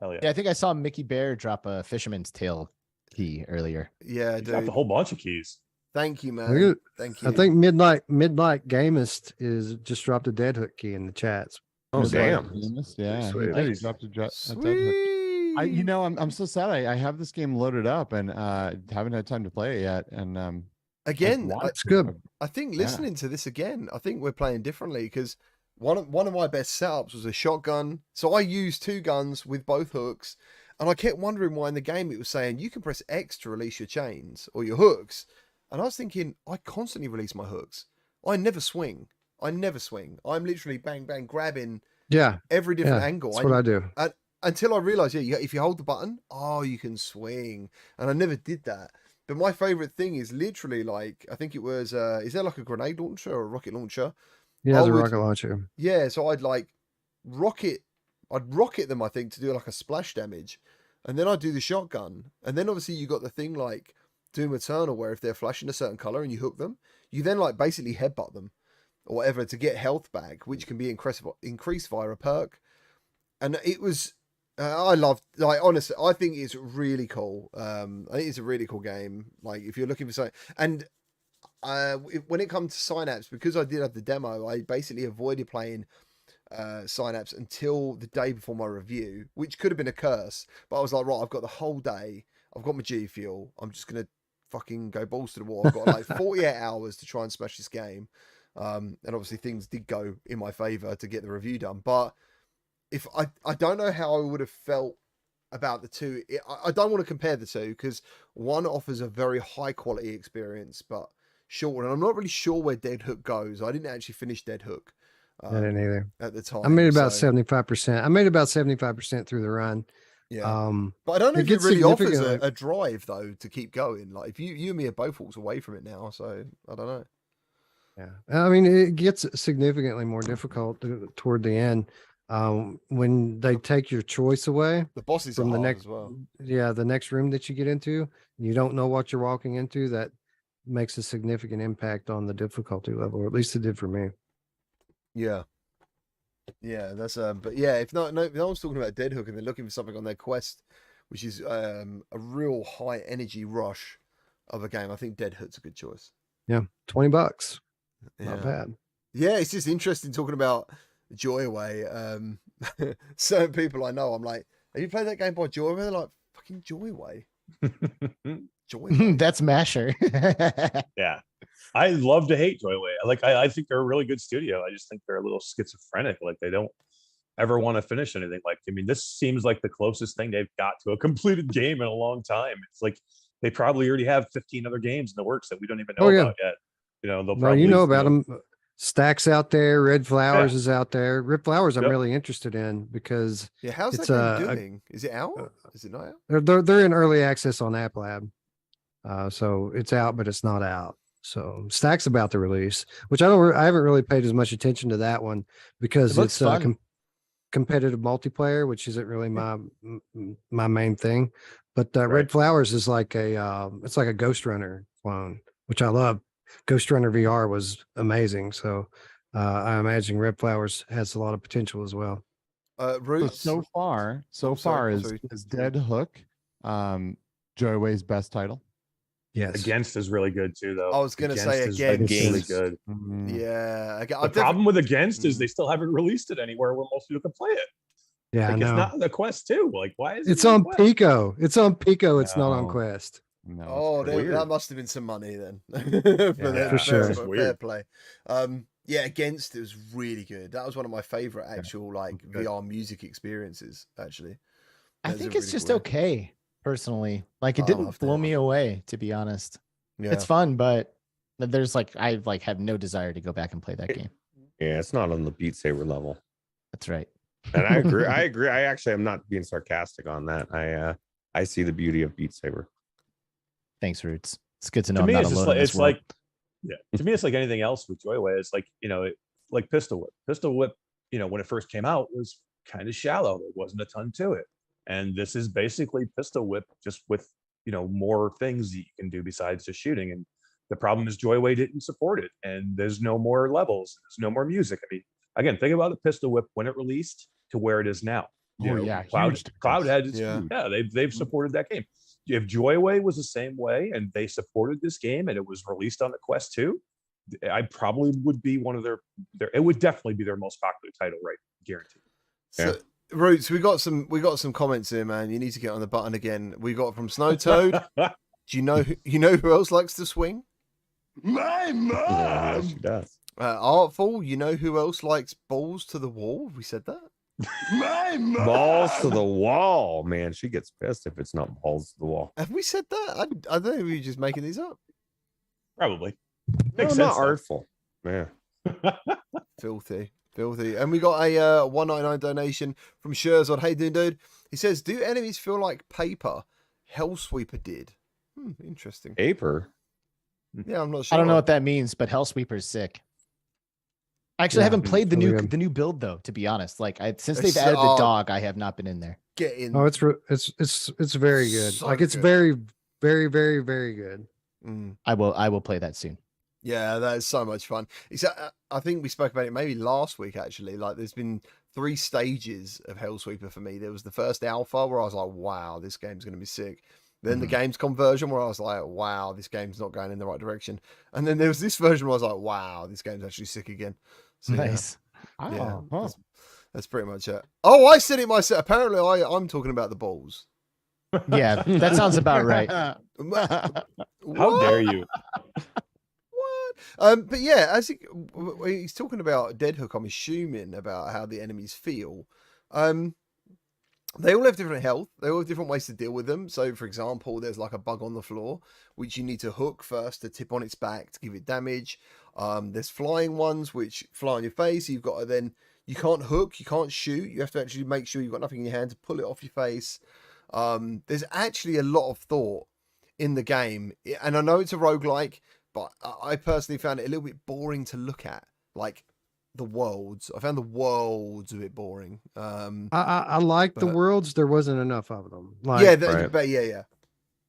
Hell yeah. Yeah, I think I saw Mickey Bear drop a Fisherman's Tail key earlier. Yeah, He dropped a whole bunch of keys. Thank you, man. Thank you. I think Midnight Gamist is just dropped a Dead Hook key in the chats. Oh damn! Yeah, Sweet. he dropped a Dead Hook. Sweet. I'm so sad. I have this game loaded up and haven't had time to play it yet. And again, It's good. I think Yeah. listening to this again, I think we're playing differently because one of my best setups was a shotgun. So I used 2 guns with both hooks, and I kept wondering why in the game it was saying you can press X to release your chains or your hooks, and I was thinking I constantly release my hooks. I never swing. I'm literally bang bang grabbing Yeah. every different Yeah. angle. That's what I do. Until I realized, if you hold the button, you can swing, and I never did that. But my favorite thing is literally like, I think it was, is there like a grenade launcher or a rocket launcher? Yeah, I the would- rocket launcher. Yeah, so I'd rocket them, I think, to do like a splash damage. And then I'd do the shotgun. And then obviously you got the thing like Doom Eternal where if they're flashing a certain color and you hook them, you then like basically headbutt them or whatever to get health back, which can be increased via a perk. And it was, I loved, like, honestly, I think it's really cool. I think it's a really cool game. Like, if you're looking for something, and when it comes to Synapse, because I did have the demo, I basically avoided playing Synapse until the day before my review, which could have been a curse. But I was like, right, I've got the whole day. I've got my G Fuel. I'm just gonna fucking go balls to the wall. I've got like 48 hours to try and smash this game. And obviously things did go in my favor to get the review done. But if I don't know how I would have felt about the two. I don't want to compare the two because one offers a very high quality experience, but short. And I'm not really sure where Dead Hook goes. I didn't actually finish Dead Hook. I didn't either. At the time. I made about so, 75%. I made about 75% through the run. Yeah. But I don't know it if it gets really offers significantly- a drive though to keep going. Like if you and me are both walks away from it now, so I don't know. Yeah. I mean, it gets significantly more difficult toward the end. When they take your choice away The bosses from are the hard next, as well. yeah, the next room that you get into, you don't know what you're walking into. That makes a significant impact on the difficulty level, or at least it did for me. Yeah. Yeah, that's but yeah, if no one's talking about Dead Hook and they're looking for something on their quest, which is a real high energy rush of a game, I think Dead Hook's a good choice. Yeah, $20. Yeah. Not bad. Yeah, it's just interesting talking about Joyway. Certain people I know, I'm like, have you played that game by Joyway? They're like, fucking Joyway. Joyway. That's Masher. Yeah. I love to hate Joyway. I think they're a really good studio. I just think they're a little schizophrenic. Like they don't ever want to finish anything. Like, I mean, this seems like the closest thing they've got to a completed game in a long time. It's like they probably already have 15 other games in the works that we don't even know about yet. You know, they'll No, probably you know about them. Stacks out there, Red Flowers Yeah. is out there. Red Flowers, I'm Yep. really interested in because Yeah, how's it's, that game doing? Is it out? Is it not out? they're in early access on App Lab. So it's out, but it's not out. So Stack's about to release, which I haven't really paid as much attention to that one because It looks it's fun. competitive multiplayer, which isn't really my main thing. But Right. Red Flowers is like it's like a Ghost Runner clone, which I love. Ghost Runner VR was amazing. So I imagine Red Flowers has a lot of potential as well. Roots. So far I'm sorry, is Dead Hook Joyway's best title. Yes. Against is really good too, though. I was gonna say is Against really is- good. Mhm. Yeah. The problem with Against is they still haven't released it anywhere where most people can play it. Yeah, I Like it's know. not on the Quest too. Like why is It's it on Quest? Pico. It's on Pico. It's not on No. Quest. No, Oh, it's crazy. that must have been some money then. Yeah, for sure. It's Fair weird. play. Yeah, Against it was really good. That was one of my favorite actual like Good. VR music experiences. Actually, I That was a think it's really just cool game. okay, personally. Like it I didn't loved blow it. me away, to be honest. Yeah, It's fun, but there's like I like have no desire to go back and play that game. Yeah, it's not on the Beat Saber level. That's right. And I agree. I agree. I actually am not being sarcastic on that. I see the beauty of Beat Saber. Thanks, Roots. It's good to know To I'm me, not it's just alone like in this it's world. like yeah. To me, it's like anything else with Joyway. It's like like Pistol Whip. Pistol Whip, when it first came out, was kind of shallow. There wasn't a ton to it. And this is basically Pistol Whip, just with more things that you can do besides just shooting. And the problem is Joyway didn't support it, and there's no more levels. There's no more music. I mean, again, think about the Pistol Whip when it released to where it is now. Oh, yeah, Cloud huge difference. Cloudhead. Yeah. They've supported that game. If Joyway was the same way and they supported this game and it was released on the Quest 2, I probably would be one of their it would definitely be their most popular title, right? Guaranteed. So, Roots, we got some comments here, man. You need to get on the button again. We got from Snow Toad. Do you know who else likes to swing? My Yeah, mom. she does. Artful, you know who else likes balls to the wall? Have we said that? My mom. Balls to the wall, man. She gets pissed if it's not balls to the wall. Have we said that? I don't know. We're just making these up. Probably. No, Makes not sense, though. artful. Yeah. Filthy. And we got a $1.99 donation from Sherzod. Hey, dude. He says, do enemies feel like paper? Hellsweeper did. Interesting. Paper. Yeah, I'm not sure. I don't know what that means, but Hellsweeper's sick. Actually, I haven't played the really new good. the new build though. To be honest, like since It's they've added the so- dog, I have not been in there. Get in. Oh, it's very good. So Like it's good. very, very, very, very good. I will play that soon. Yeah, that is so much fun. Except I think we spoke about it maybe last week actually. Like there's been 3 stages of Hellsweeper for me. There was the first alpha where I was like, wow, this game's going to be sick. Then the game's conversion where I was like, wow, this game's not going in the right direction. And then there was this version where I was like, wow, this game's actually sick again. So, Nice. Yeah, Oh, huh. that's pretty much it. Oh, I said it myself. Apparently I'm talking about the balls. Yeah, that sounds about right. How What? dare you? What? But yeah, as he's talking about Dead Hook, I'm assuming about how the enemies feel. They all have different health. They all have different ways to deal with them. So, for example, there's like a bug on the floor, which you need to hook first to tip on its back to give it damage. There's flying ones, which fly on your face. You've got to then, you can't hook, you can't shoot. You have to actually make sure you've got nothing in your hand to pull it off your face. There's actually a lot of thought in the game. And I know it's a roguelike, but I personally found it a little bit boring to look at. Like, the worlds. I found the worlds a bit boring. I like the but- worlds. There wasn't enough of them. Like, Yeah, Right. but yeah.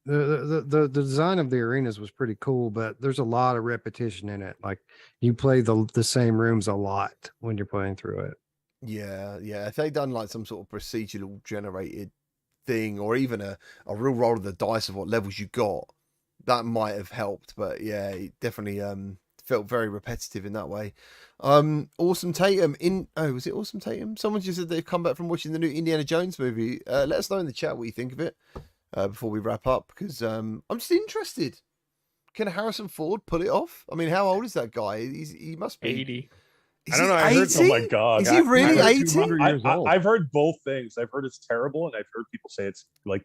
the design of the arenas was pretty cool, but there's a lot of repetition in it. Like you play the same rooms a lot when you're playing through it. Yeah. If they'd done like some sort of procedural generated thing, or even a real roll of the dice of what levels you got, that might have helped. But yeah, it definitely felt very repetitive in that way. Awesome Tatum was it Awesome Tatum? Someone just said they've come back from watching the new Indiana Jones movie. Let us know in the chat what you think of it before we wrap up, because I'm just interested. Can Harrison Ford pull it off? I mean, how old is that guy? He must be 80. Is I don't he know, I heard- 80? Oh my God. Is he really I heard 80? 200 years old. I've heard both things. I've heard it's terrible, and I've heard people say it's like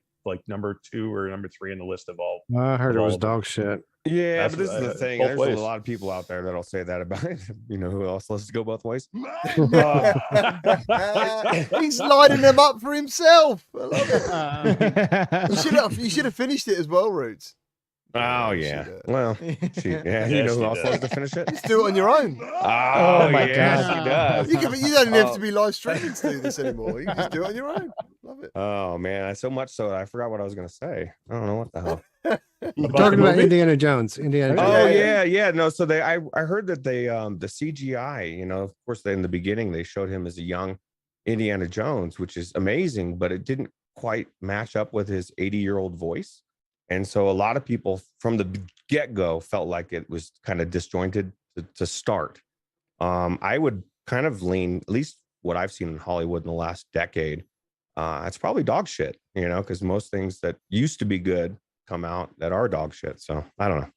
number 2 or number 3 in the list of all. I heard it All was of them. dog shit. Yeah, That's but this is the what- thing. both There's ways. a lot of people out there that'll say that about it. You know who else lets it go both ways? My He's lining them up for himself. I love it. Um, You should have finished it as well, Roots. Oh you yeah. should, Well, she, yeah. Yes, You know who she else does. loves to finish it? Just do it on your own. Oh, my yeah, God. she does. You don't even have Oh. to be live streaming to do this anymore. You can just do it on your own. Love it. Oh man, so much so that I forgot what I was gonna say. I don't know what the hell. Talking the about movie? Indiana Jones. Indiana Jones. Oh Yeah. yeah. No, so I heard that they the CGI, you know, of course in the beginning they showed him as a young Indiana Jones, which is amazing, but it didn't quite match up with his 80-year-old voice. And so a lot of people from the get-go felt like it was kind of disjointed to start. I would kind of lean, at least what I've seen in Hollywood in the last decade, it's probably dog shit, you know, because most things that used to be good come out that are dog shit. So I don't know.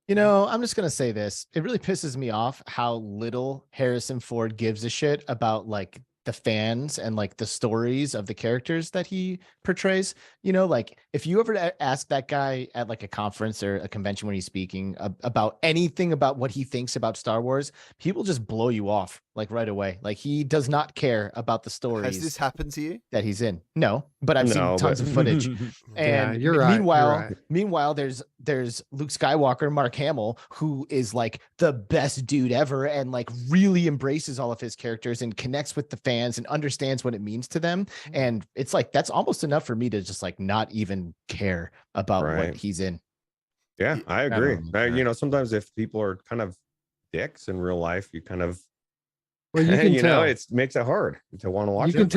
You know, I'm just gonna say this. It really pisses me off how little Harrison Ford gives a shit about like the fans and like the stories of the characters that he portrays. You know, like if you ever ask that guy at like a conference or a convention when he's speaking about anything about what he thinks about Star Wars, people just blow you off like right away. Like he does not care about the Has stories this happened to you? that he's in. No, but I've No, seen tons but- of footage. Yeah, And you're right, you're meanwhile, right. meanwhile, there's Luke Skywalker, Mark Hamill, who is like the best dude ever, and like really embraces all of his characters and connects with the fans and understands what it means to them. And it's like that's almost enough for me to just like not even care about Right. what he's in. Yeah, I agree. don't know. You know, sometimes if people are kind of dicks in real life, you kind of, Well, you can you tell. know, it makes it hard to want to watch. You can it.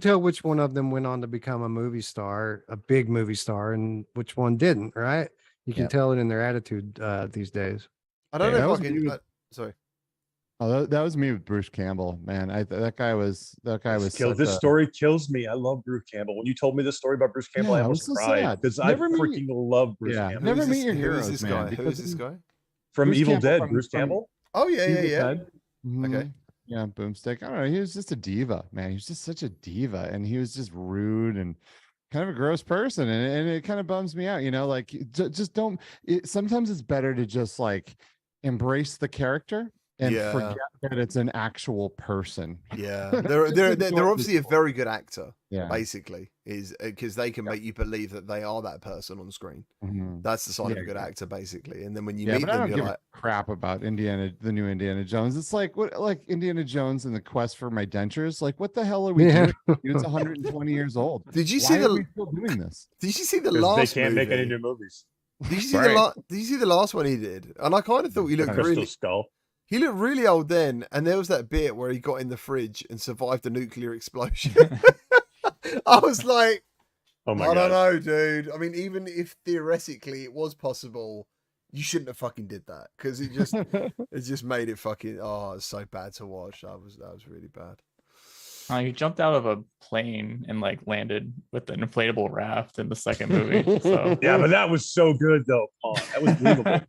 tell which one of them went on to become a movie star, a big movie star, and which one didn't. Right? You can Yep. tell it in their attitude these days. I don't Yeah, that know was if I me can. with- Sorry. Oh, that was me with Bruce Campbell, man. That guy was This such a- story kills me. I love Bruce Campbell. When you told me the story about Bruce Campbell, Yeah, I it was almost so cried sad. because I Never meet- freaking love Bruce Yeah, Campbell. never Who is meet this- your who is heroes, this man, guy? Who is because this guy? from Bruce Evil Campbell Dead, from- Bruce from- Campbell. Oh yeah, yeah, Evil yeah. Dead. Okay. Yeah, Boomstick. I don't know. He was just a diva, man. He was just such a diva, and he was just rude and kind of a gross person, and it kind of bums me out. Like just don't. Sometimes it's better to just like embrace the character and Yeah. forget that it's an actual person. Yeah, they're obviously a very good actor. Yeah. Basically, is because they can make you believe that they are that person on screen. Mhm. That's the sign of Yeah, a good yeah. actor, basically. And then when you Yeah, meet but I them, don't you're give like, a crap about the new Indiana Jones. It's like like Indiana Jones and the quest for my dentures. Like, what the hell are we Yeah. doing? Dude, it's 120 years old. did you Why see are the? we still doing this? Did you see the Because last? they can't make any movie? new movies. Did you see Right. Did you see the last one he did? And I kind of thought he The looked Crystal really. Skull. He looked really old then, and there was that bit where he got in the fridge and survived a nuclear explosion. I was like, Oh my I don't god. know, dude. I mean, even if theoretically it was possible, you shouldn't have fucking did that because it just made it fucking. Oh, it's so bad to watch. That was really bad. He jumped out of a plane and like landed with an inflatable raft in the second movie. So Yeah, but that was so good though. Paul. That was believable.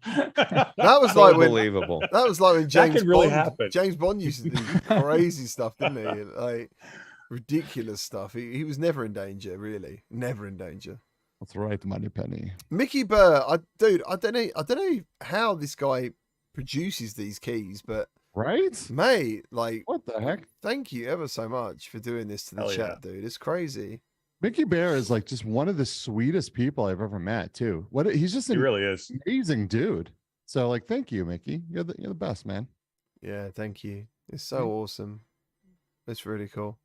That was like when Unbelievable. that was like when James could really Bond. happen. James Bond used to do crazy stuff, didn't he? Like ridiculous stuff. He was never in danger, really. Never in danger. That's right, Moneypenny. Mickey Burr, I don't know how this guy produces these keys, but Right? mate, like, What the heck? thank you ever so much for doing this to the Hell chat, dude. It's crazy. Mickey Bear is like just one of the sweetest people I've ever met, too. He's just He an really is. amazing dude. So, like, thank you, Mickey. You're the best, man. Yeah, thank you. It's so awesome. It's really cool.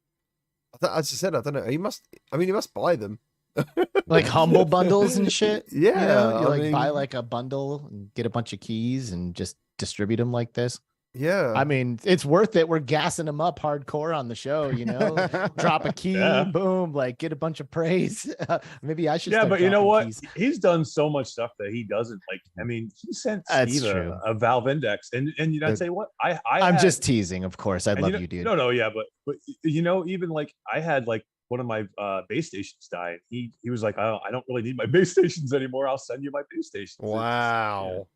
As I said, I don't know. He must buy them. Like humble bundles and shit. Yeah, you I like mean- buy like a bundle and get a bunch of keys and just distribute them like this. Yeah. I mean, it's worth it. We're gassing them up hardcore on the show, Drop a key, Yeah. boom, like get a bunch of praise. Maybe I should. Yeah, start but you know dropping what? keys. He's done so much stuff that he doesn't like. I mean, he sent That's Steve true. a Valve Index, and I'd say what I'm had- just teasing, of course. I and love you, dude. No, yeah, but even like I had like one of my base stations die. He was like, I don't really need my base stations anymore. I'll send you my base stations. Wow.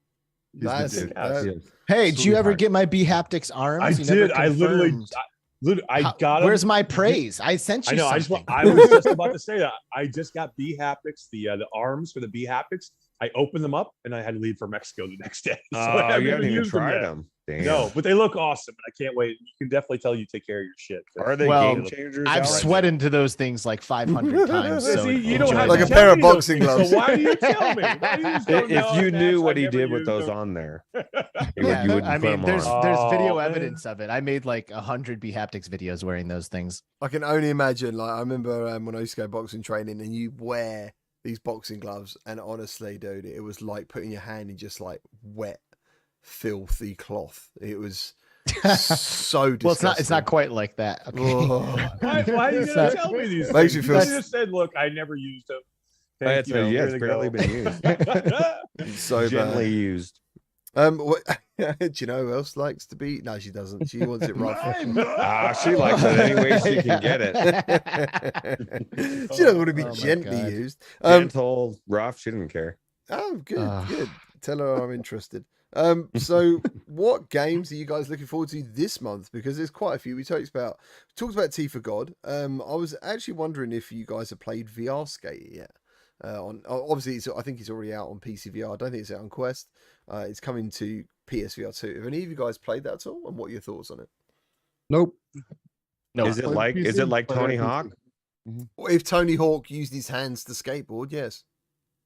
He's the That's dude. that- Hey, did you ever Sweetheart. get my B haptics arms? I You never did. I literally confirmed. I got him. Where's my praise? I sent you. I know. Something. I was just about to say that. I just got B haptics, the arms for the B haptics. I opened them up and I had to leave for Mexico the next day. So I Oh, haven't you haven't even used them tried yet. them. Damn. No, but they look awesome. And I can't wait. You can definitely tell you take care of your shit. Are they Well, game changers? I've out? sweated into those things like 500 times. So See, you don't enjoy have Like to a that. pair tell of me those boxing things, gloves. So why do you tell me? Why do you just go, If "No, you Max, knew what I he never did with used those them." on there, Yeah, you wouldn't I put mean, them there's on. video Oh, man. evidence of it. I made like 100 B haptics videos wearing those things. I can only imagine. Like I remember when I used to go boxing training, and you wear these boxing gloves, and honestly, dude, it was like putting your hand in just like wet, filthy cloth. It was so disgusting. Well, it's not quite like that. Okay. Oh. Why are you It's gonna not- tell me these Makes things? you feel You s- just said, look, I never used them. I'd say, yeah, it's barely been used. It's so Gently bad. used. What, do you know who else likes to be? No, she doesn't. She wants it rough. She likes it any way she can get it. She doesn't want to be Oh my gently God. used. Gentle, rough. She didn't care. Oh, good, Ah. good. Tell her I'm interested. So what games are you guys looking forward to this month? Because there's quite a few. We talked about Tea for God. I was actually wondering if you guys have played VR Skate yet. Obviously, I think it's already out on PC VR. I don't think it's out on Quest. It's coming to PSVR 2. Have any of you guys played that at all? And what are your thoughts on it? Nope. No, Is it like Tony Hawk? If Tony Hawk used his hands to skateboard, yes.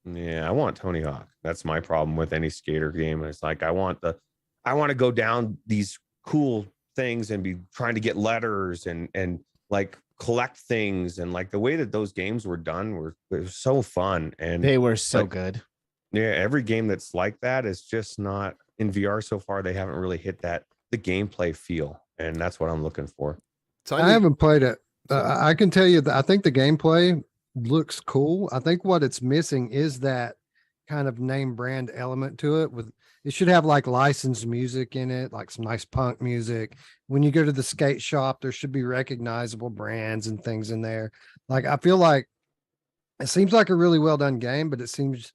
Yeah, I want Tony Hawk. That's my problem with any skater game. It's like I want to go down these cool things and be trying to get letters and like collect things, and like the way that those games were done it was so fun. And they were so like, good. yeah, every game that's like that is just not in VR so far. They haven't really hit the gameplay feel, and that's what I'm looking for. Tony, I haven't played it. I can tell you that I think the gameplay looks cool. I think what it's missing is that kind of name brand element to it. It should have like licensed music in it, like some nice punk music. When you go to the skate shop, there should be recognizable brands and things in there. Like I feel like it seems like a really well done game, but it seems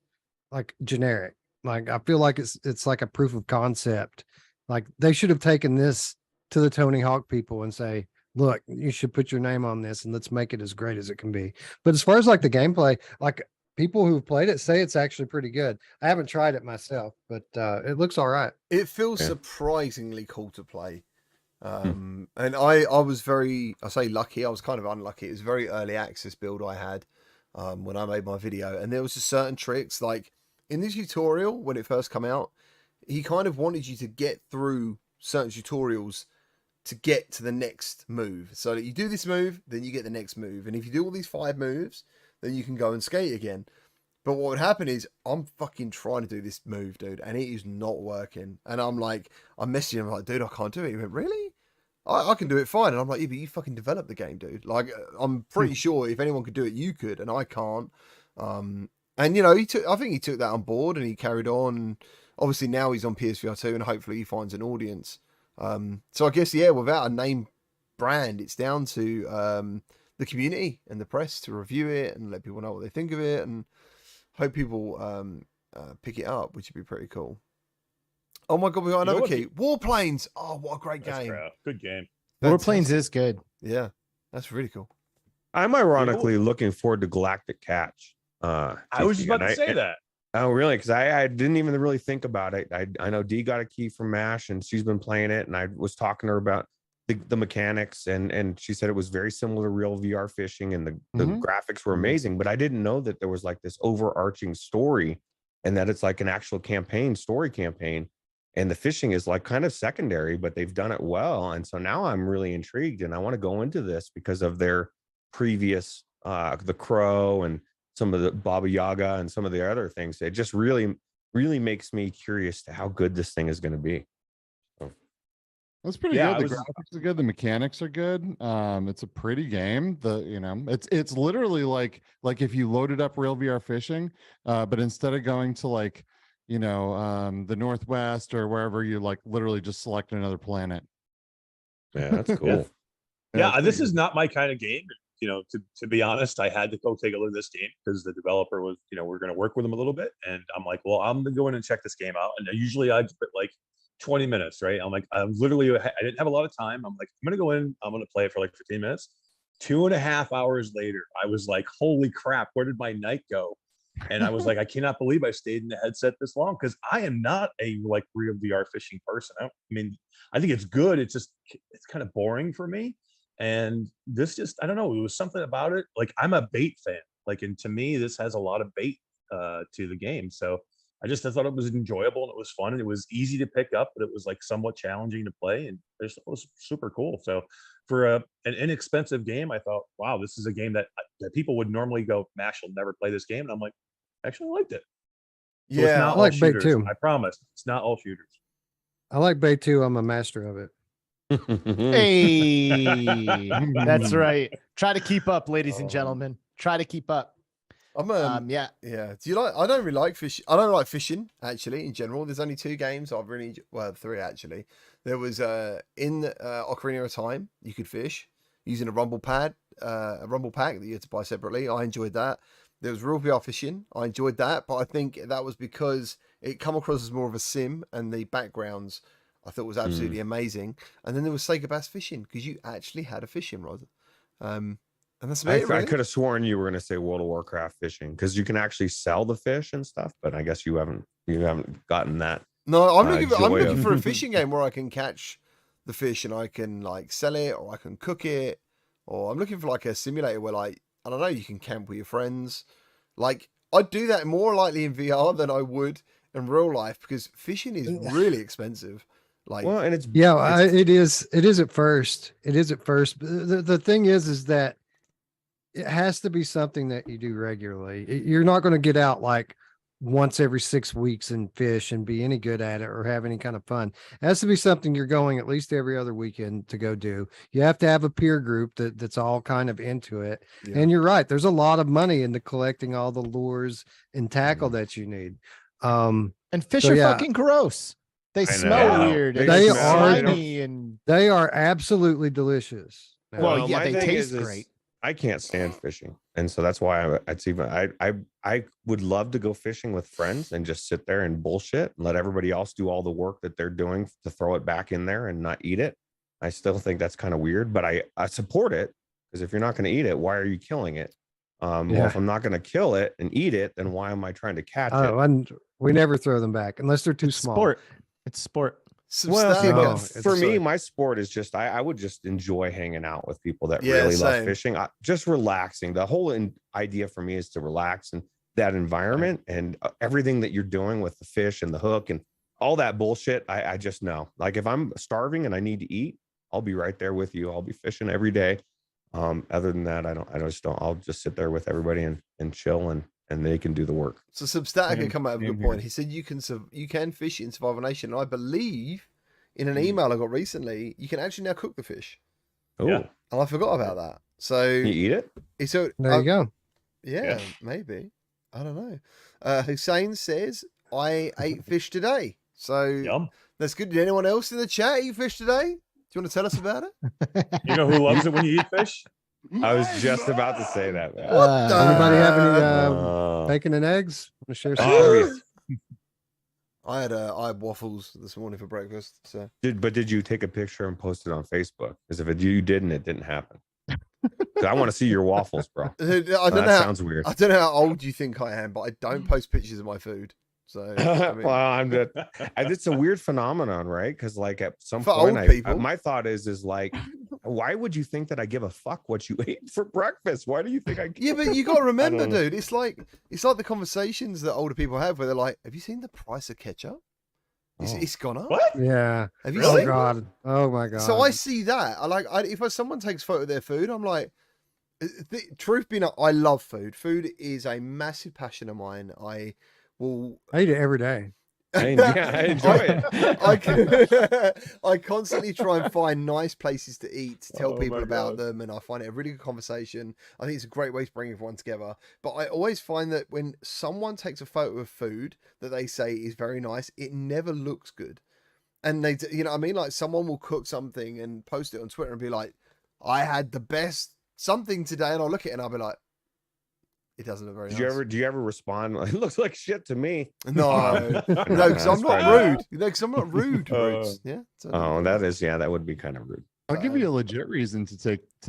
like generic. Like I feel like it's like a proof of concept. Like they should have taken this to the Tony Hawk people and say, look, you should put your name on this and let's make it as great as it can be. But as far as like the gameplay, like people who've played it say it's actually pretty good. I haven't tried it myself, but it looks all right. It feels Yeah. surprisingly cool to play. And I was very, I say lucky, I was kind of unlucky. It was a very early access build I had when I made my video. And there was just certain tricks, like in the tutorial, when it first came out, he kind of wanted you to get through certain tutorials to get to the next move. So that you do this move, then you get the next move. And if you do all these 5 moves, then you can go and skate again. But what would happen is I'm fucking trying to do this move, dude, and it is not working. And I'm messaging him like, dude, I can't do it. He went, really? I can do it fine. And I'm like, yeah, but you fucking developed the game, dude. Like, I'm pretty sure if anyone could do it, you could, and I can't. And you know, I think he took that on board and he carried on. Obviously now he's on PSVR 2 and hopefully he finds an audience. So I guess, yeah, without a name brand, it's down to the community and the press to review it and let people know what they think of it, and hope people pick it up, which would be pretty cool. Oh my god, we got another key. Warplanes. Oh, what a great game. Good game. Warplanes is good. Yeah, that's really cool. I'm ironically looking forward to Galactic Catch. I was just about to say that. Oh, really? Because I didn't even really think about it. I know Dee got a key from MASH and she's been playing it, and I was talking to her about the mechanics, and she said it was very similar to real VR fishing, and the graphics were amazing. But I didn't know that there was like this overarching story, and that it's like an actual story campaign, and the fishing is like kind of secondary, but they've done it well. And so now I'm really intrigued, and I want to go into this because of their previous the Crow and some of the Baba Yaga and some of the other things. It just really makes me curious to how good this thing is going to be. That's pretty good. The graphics are good. The mechanics are good. It's a pretty game. It's literally like if you loaded up real VR fishing, but instead of going to the Northwest or wherever, you like literally just select another planet. Yeah, that's cool. Yeah, this is not my kind of game. To be honest, I had to go take a look at this game because the developer was, we're going to work with them a little bit. And I'm like, well, I'm going to go in and check this game out. And usually I put like 20 minutes, right? I'm like, I didn't have a lot of time. I'm like, I'm going to go in, I'm going to play it for like 15 minutes. 2.5 hours later, I was like, holy crap, where did my night go? And I was like, I cannot believe I stayed in the headset this long, because I am not a like real VR fishing person. I think it's good. It's kind of boring for me. And this I don't know, it was something about it. Like, I'm a bait fan. And to me, this has a lot of bait to the game. So I thought it was enjoyable and it was fun and it was easy to pick up, but it was like somewhat challenging to play, and it was super cool. So for an inexpensive game, I thought, wow, this is a game that people would normally go, MASH will never play this game. And I'm like, actually I liked it. So Yeah, it's not I like all bait shooters. too. I promise, it's not all shooters. I like bait too. I'm a master of it. Hey, that's right. Try to keep up, ladies and gentlemen. Try to keep up. Yeah. Do you like? I don't really like fish. I don't like fishing actually in general. There's only 2 games I've really, 3 actually. There was in Ocarina of Time, you could fish using a rumble pack that you had to buy separately. I enjoyed that. There was real VR fishing. I enjoyed that, but I think that was because it come across as more of a sim, and the backgrounds I thought was absolutely amazing. And then there was Sega Bass fishing, because you actually had a fishing rod. And that's about it, really. I could have sworn you were going to say World of Warcraft fishing, because you can actually sell the fish and stuff, but I guess you haven't gotten that. No, I'm looking for a fishing game where I can catch the fish and I can like sell it, or I can cook it, or I'm looking for like a simulator where, like, I don't know, you can camp with your friends. Like, I'd do that more likely in VR than I would in real life, because fishing is really expensive. Like, well, and it is at first. It is at first. The thing is that it has to be something that you do regularly. You're not going to get out like once every 6 weeks and fish and be any good at it or have any kind of fun. It has to be something you're going at least every other weekend to go do. You have to have a peer group that's all kind of into it. Yeah. And you're right. There's a lot of money into collecting all the lures and tackle that you need. And fish are fucking gross. They smell weird. They are slimy, and they are absolutely delicious. Well, yeah, they taste great. I can't stand fishing. And so that's why I would love to go fishing with friends and just sit there and bullshit and let everybody else do all the work that they're doing to throw it back in there and not eat it. I still think that's kind of weird, but I support it, because if you're not going to eat it, why are you killing it? Well, if I'm not going to kill it and eat it, then why am I trying to catch it? And we never throw them back unless they're too small. Sport. It's sport. Well, see, No, but it's for me, sorry. my sport is just I would just enjoy hanging out with people that Yeah, really love same. fishing. Just relaxing. The whole idea for me is to relax in that environment, and everything that you're doing with the fish and the hook and all that bullshit. I just know, like, if I'm starving and I need to eat, I'll be right there with you. I'll be fishing every day. Other than that, I just don't. I'll just sit there with everybody and chill, and they can do the work. So Substatic Same- had come out with a same good point. here. He said you can fish in Survival Nation. And I believe in Hmm. an email I got recently, you can actually now cook the fish. Oh, Yeah. And I forgot about that. So you eat it? so There you go. yeah, Yeah. maybe. I don't know. Hussein says I ate fish today. So Yum. that's good. Did anyone else in the chat eat fish today? Do you want to tell us about it? You know who loves it when you eat fish? I was just about to say that, man. What the- Anybody have any Oh. bacon and eggs? Want to share some? Oh, yeah. I had waffles this morning for breakfast. So Did you take a picture and post it on Facebook? Because if you didn't, it didn't happen. 'Cause I want to see your waffles, bro. I don't That know. sounds weird. I don't know how old you think I am, but I don't post pictures of my food. So I mean, Well, it's a weird phenomenon, right? Because like at some For point, old people. my thought is like, why would you think that I give a fuck what you ate for breakfast? Why do you think I? yeah, but you got to remember, don't know. dude. It's like the conversations that older people have where they're like, "Have you seen the price of ketchup? Oh. It's gone up. What? Yeah. Have you Oh seen?" God. Oh my God. So I see that. If someone takes a photo of their food, I'm like, truth be known, I love food. Food is a massive passion of mine. I will. I eat it every day. I enjoy it. I constantly try and find nice places to eat, to tell Oh people my about God. them, and I find it a really good conversation. I think it's a great way to bring everyone together. But I always find that when someone takes a photo of food that they say is very nice, it never looks good. And they, you know what I mean? Like someone will cook something and post it on Twitter and be like, I had the best something today, and I'll look at it and I'll be like, it doesn't look very Do nice. you ever respond? It looks like shit to me. No, no, because I'm That's not probably rude. You know, because I'm not rude. Roots. Yeah. So Oh, that would be kind of rude. I'll give you a legit reason to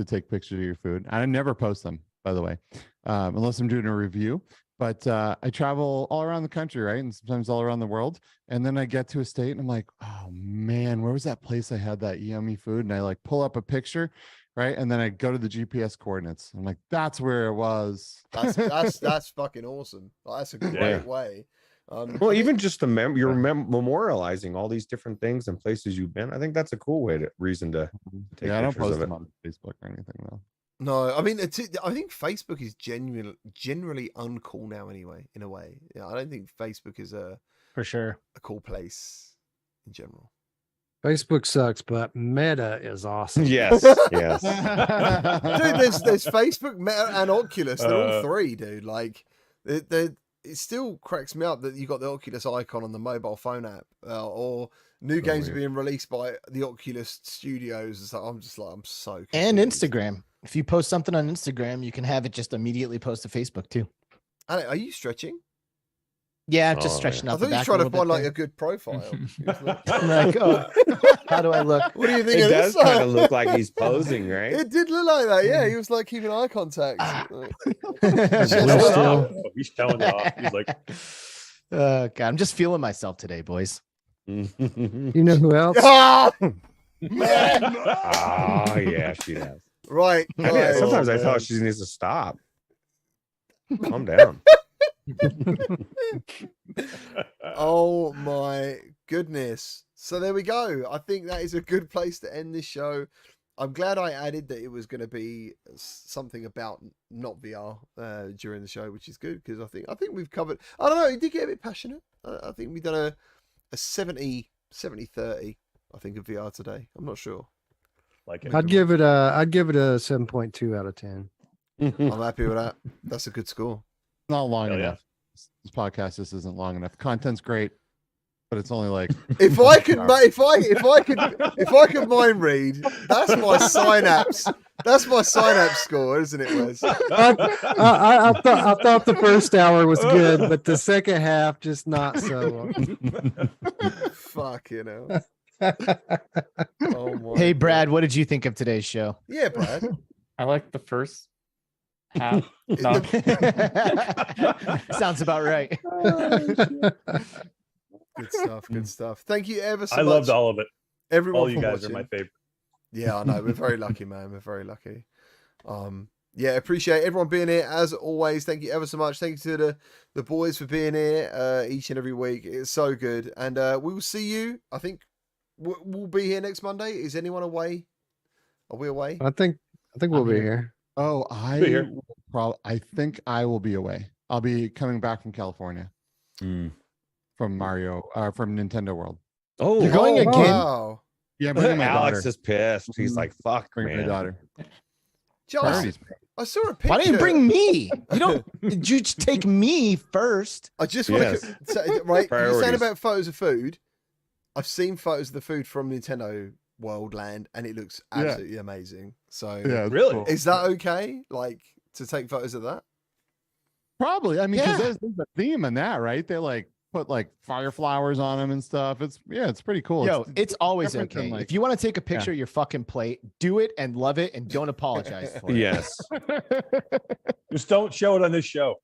take pictures of your food. I never post them, by the way, unless I'm doing a review. But I travel all around the country, right, and sometimes all around the world. And then I get to a state, and I'm like, oh man, where was that place I had that yummy food? And I like pull up a picture, right, and then I go to the GPS coordinates. I'm like, that's where it was. That's fucking awesome. Like, that's a great Yeah. way. Well, even just the memorializing all these different things and places you've been. I think that's a cool reason to take Yeah, I don't pictures post of it. them on Facebook or anything though. No, I mean, I think Facebook is generally uncool now. Anyway, in a way, yeah, I don't think Facebook is a For sure. cool place in general. Facebook sucks, but Meta is awesome. Yes, yes. Dude, there's Facebook, Meta, and Oculus. They're all three, dude. Like, it still cracks me up that you got the Oculus icon on the mobile phone app, or new games are weird. being released by the Oculus Studios. And so I'm just like, I'm so And confused. Instagram. If you post something on Instagram, you can have it just immediately post to Facebook too. Ale, are you stretching? Yeah, Oh, just stretching I out the thought you were back. trying a to little find bit like there. a good profile. He was like, I'm like, oh, how do I look? what do you think It of does this? kind of look like he's posing, right? It did look like that, yeah. He was like keeping eye contact. Like, Blue Shut Showing up. off. He's showing off. He's like, God, I'm just feeling myself today, boys. You know who else? ah! Oh yeah, she does. Right. I mean, guys. sometimes I man. thought she needs to stop. Calm down. Oh my goodness. So there we go. I think that is a good place to end this show. I'm glad I added that it was going to be something about not VR during the show, which is good because I think we've covered. I don't know. It did get a bit passionate. I think we've done a 70 30. I think of VR today. I'm not sure. like it. I'd give it a 7.2 out of 10. I'm happy with that. That's a good score. Not long Hell yeah. enough. This podcast just isn't long enough. Content's great, but it's only like If I could mind read, that's my synapse That's my Synapse score, isn't it, Wes? I thought the first hour was good, but the second half just not so. Fuck, you know. Oh my Hey, God. Brad, what did you think of today's show? Yeah, Brad. I like the first half. Is No, Sounds about right. Good stuff. Good stuff. Thank you ever so I much. loved all of it. Everyone All you for guys watching. are my favorite. Yeah, I know. We're very lucky, man. We're very lucky. Yeah, appreciate everyone being here as always. Thank you ever so much. Thank you to the boys for being here each and every week. It's so good, and we will see you. I think we'll be here next Monday. Is anyone away? Are we away? I think we'll be here. Oh, Be here. I think I will be away. I'll be coming back from California from Nintendo World. Oh, You're going again? Wow. Yeah, I'm bringing my Alex daughter. is pissed. He's like, "Fuck, Bring my man." daughter. Josh, Priorities. I saw a picture. Why didn't you bring me? You don't. Did you just take me first? I just want Yes. to say, right. You're saying Priorities. about photos of food. I've seen photos of the food from Nintendo World Land, and it looks Yeah. absolutely amazing. So, Yeah, it's Really? cool. is that okay? Like to take photos of that? Probably. I mean, because Yeah. there's a theme in that, right? They like put like fire flowers on them and stuff. It's pretty cool. Yo, it's always different than, okay. like- If you want to take a picture of your fucking plate, do it and love it and don't apologize for it. Yes. Just don't show it on this show.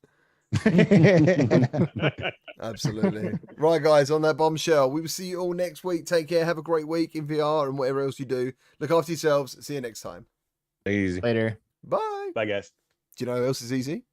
Absolutely. Right, guys, on that bombshell, we will see you all next week. Take care. Have a great week in VR and whatever else you do. Look after yourselves. See you next time. Easy. Later. Bye. Bye, guys. Do you know who else is easy?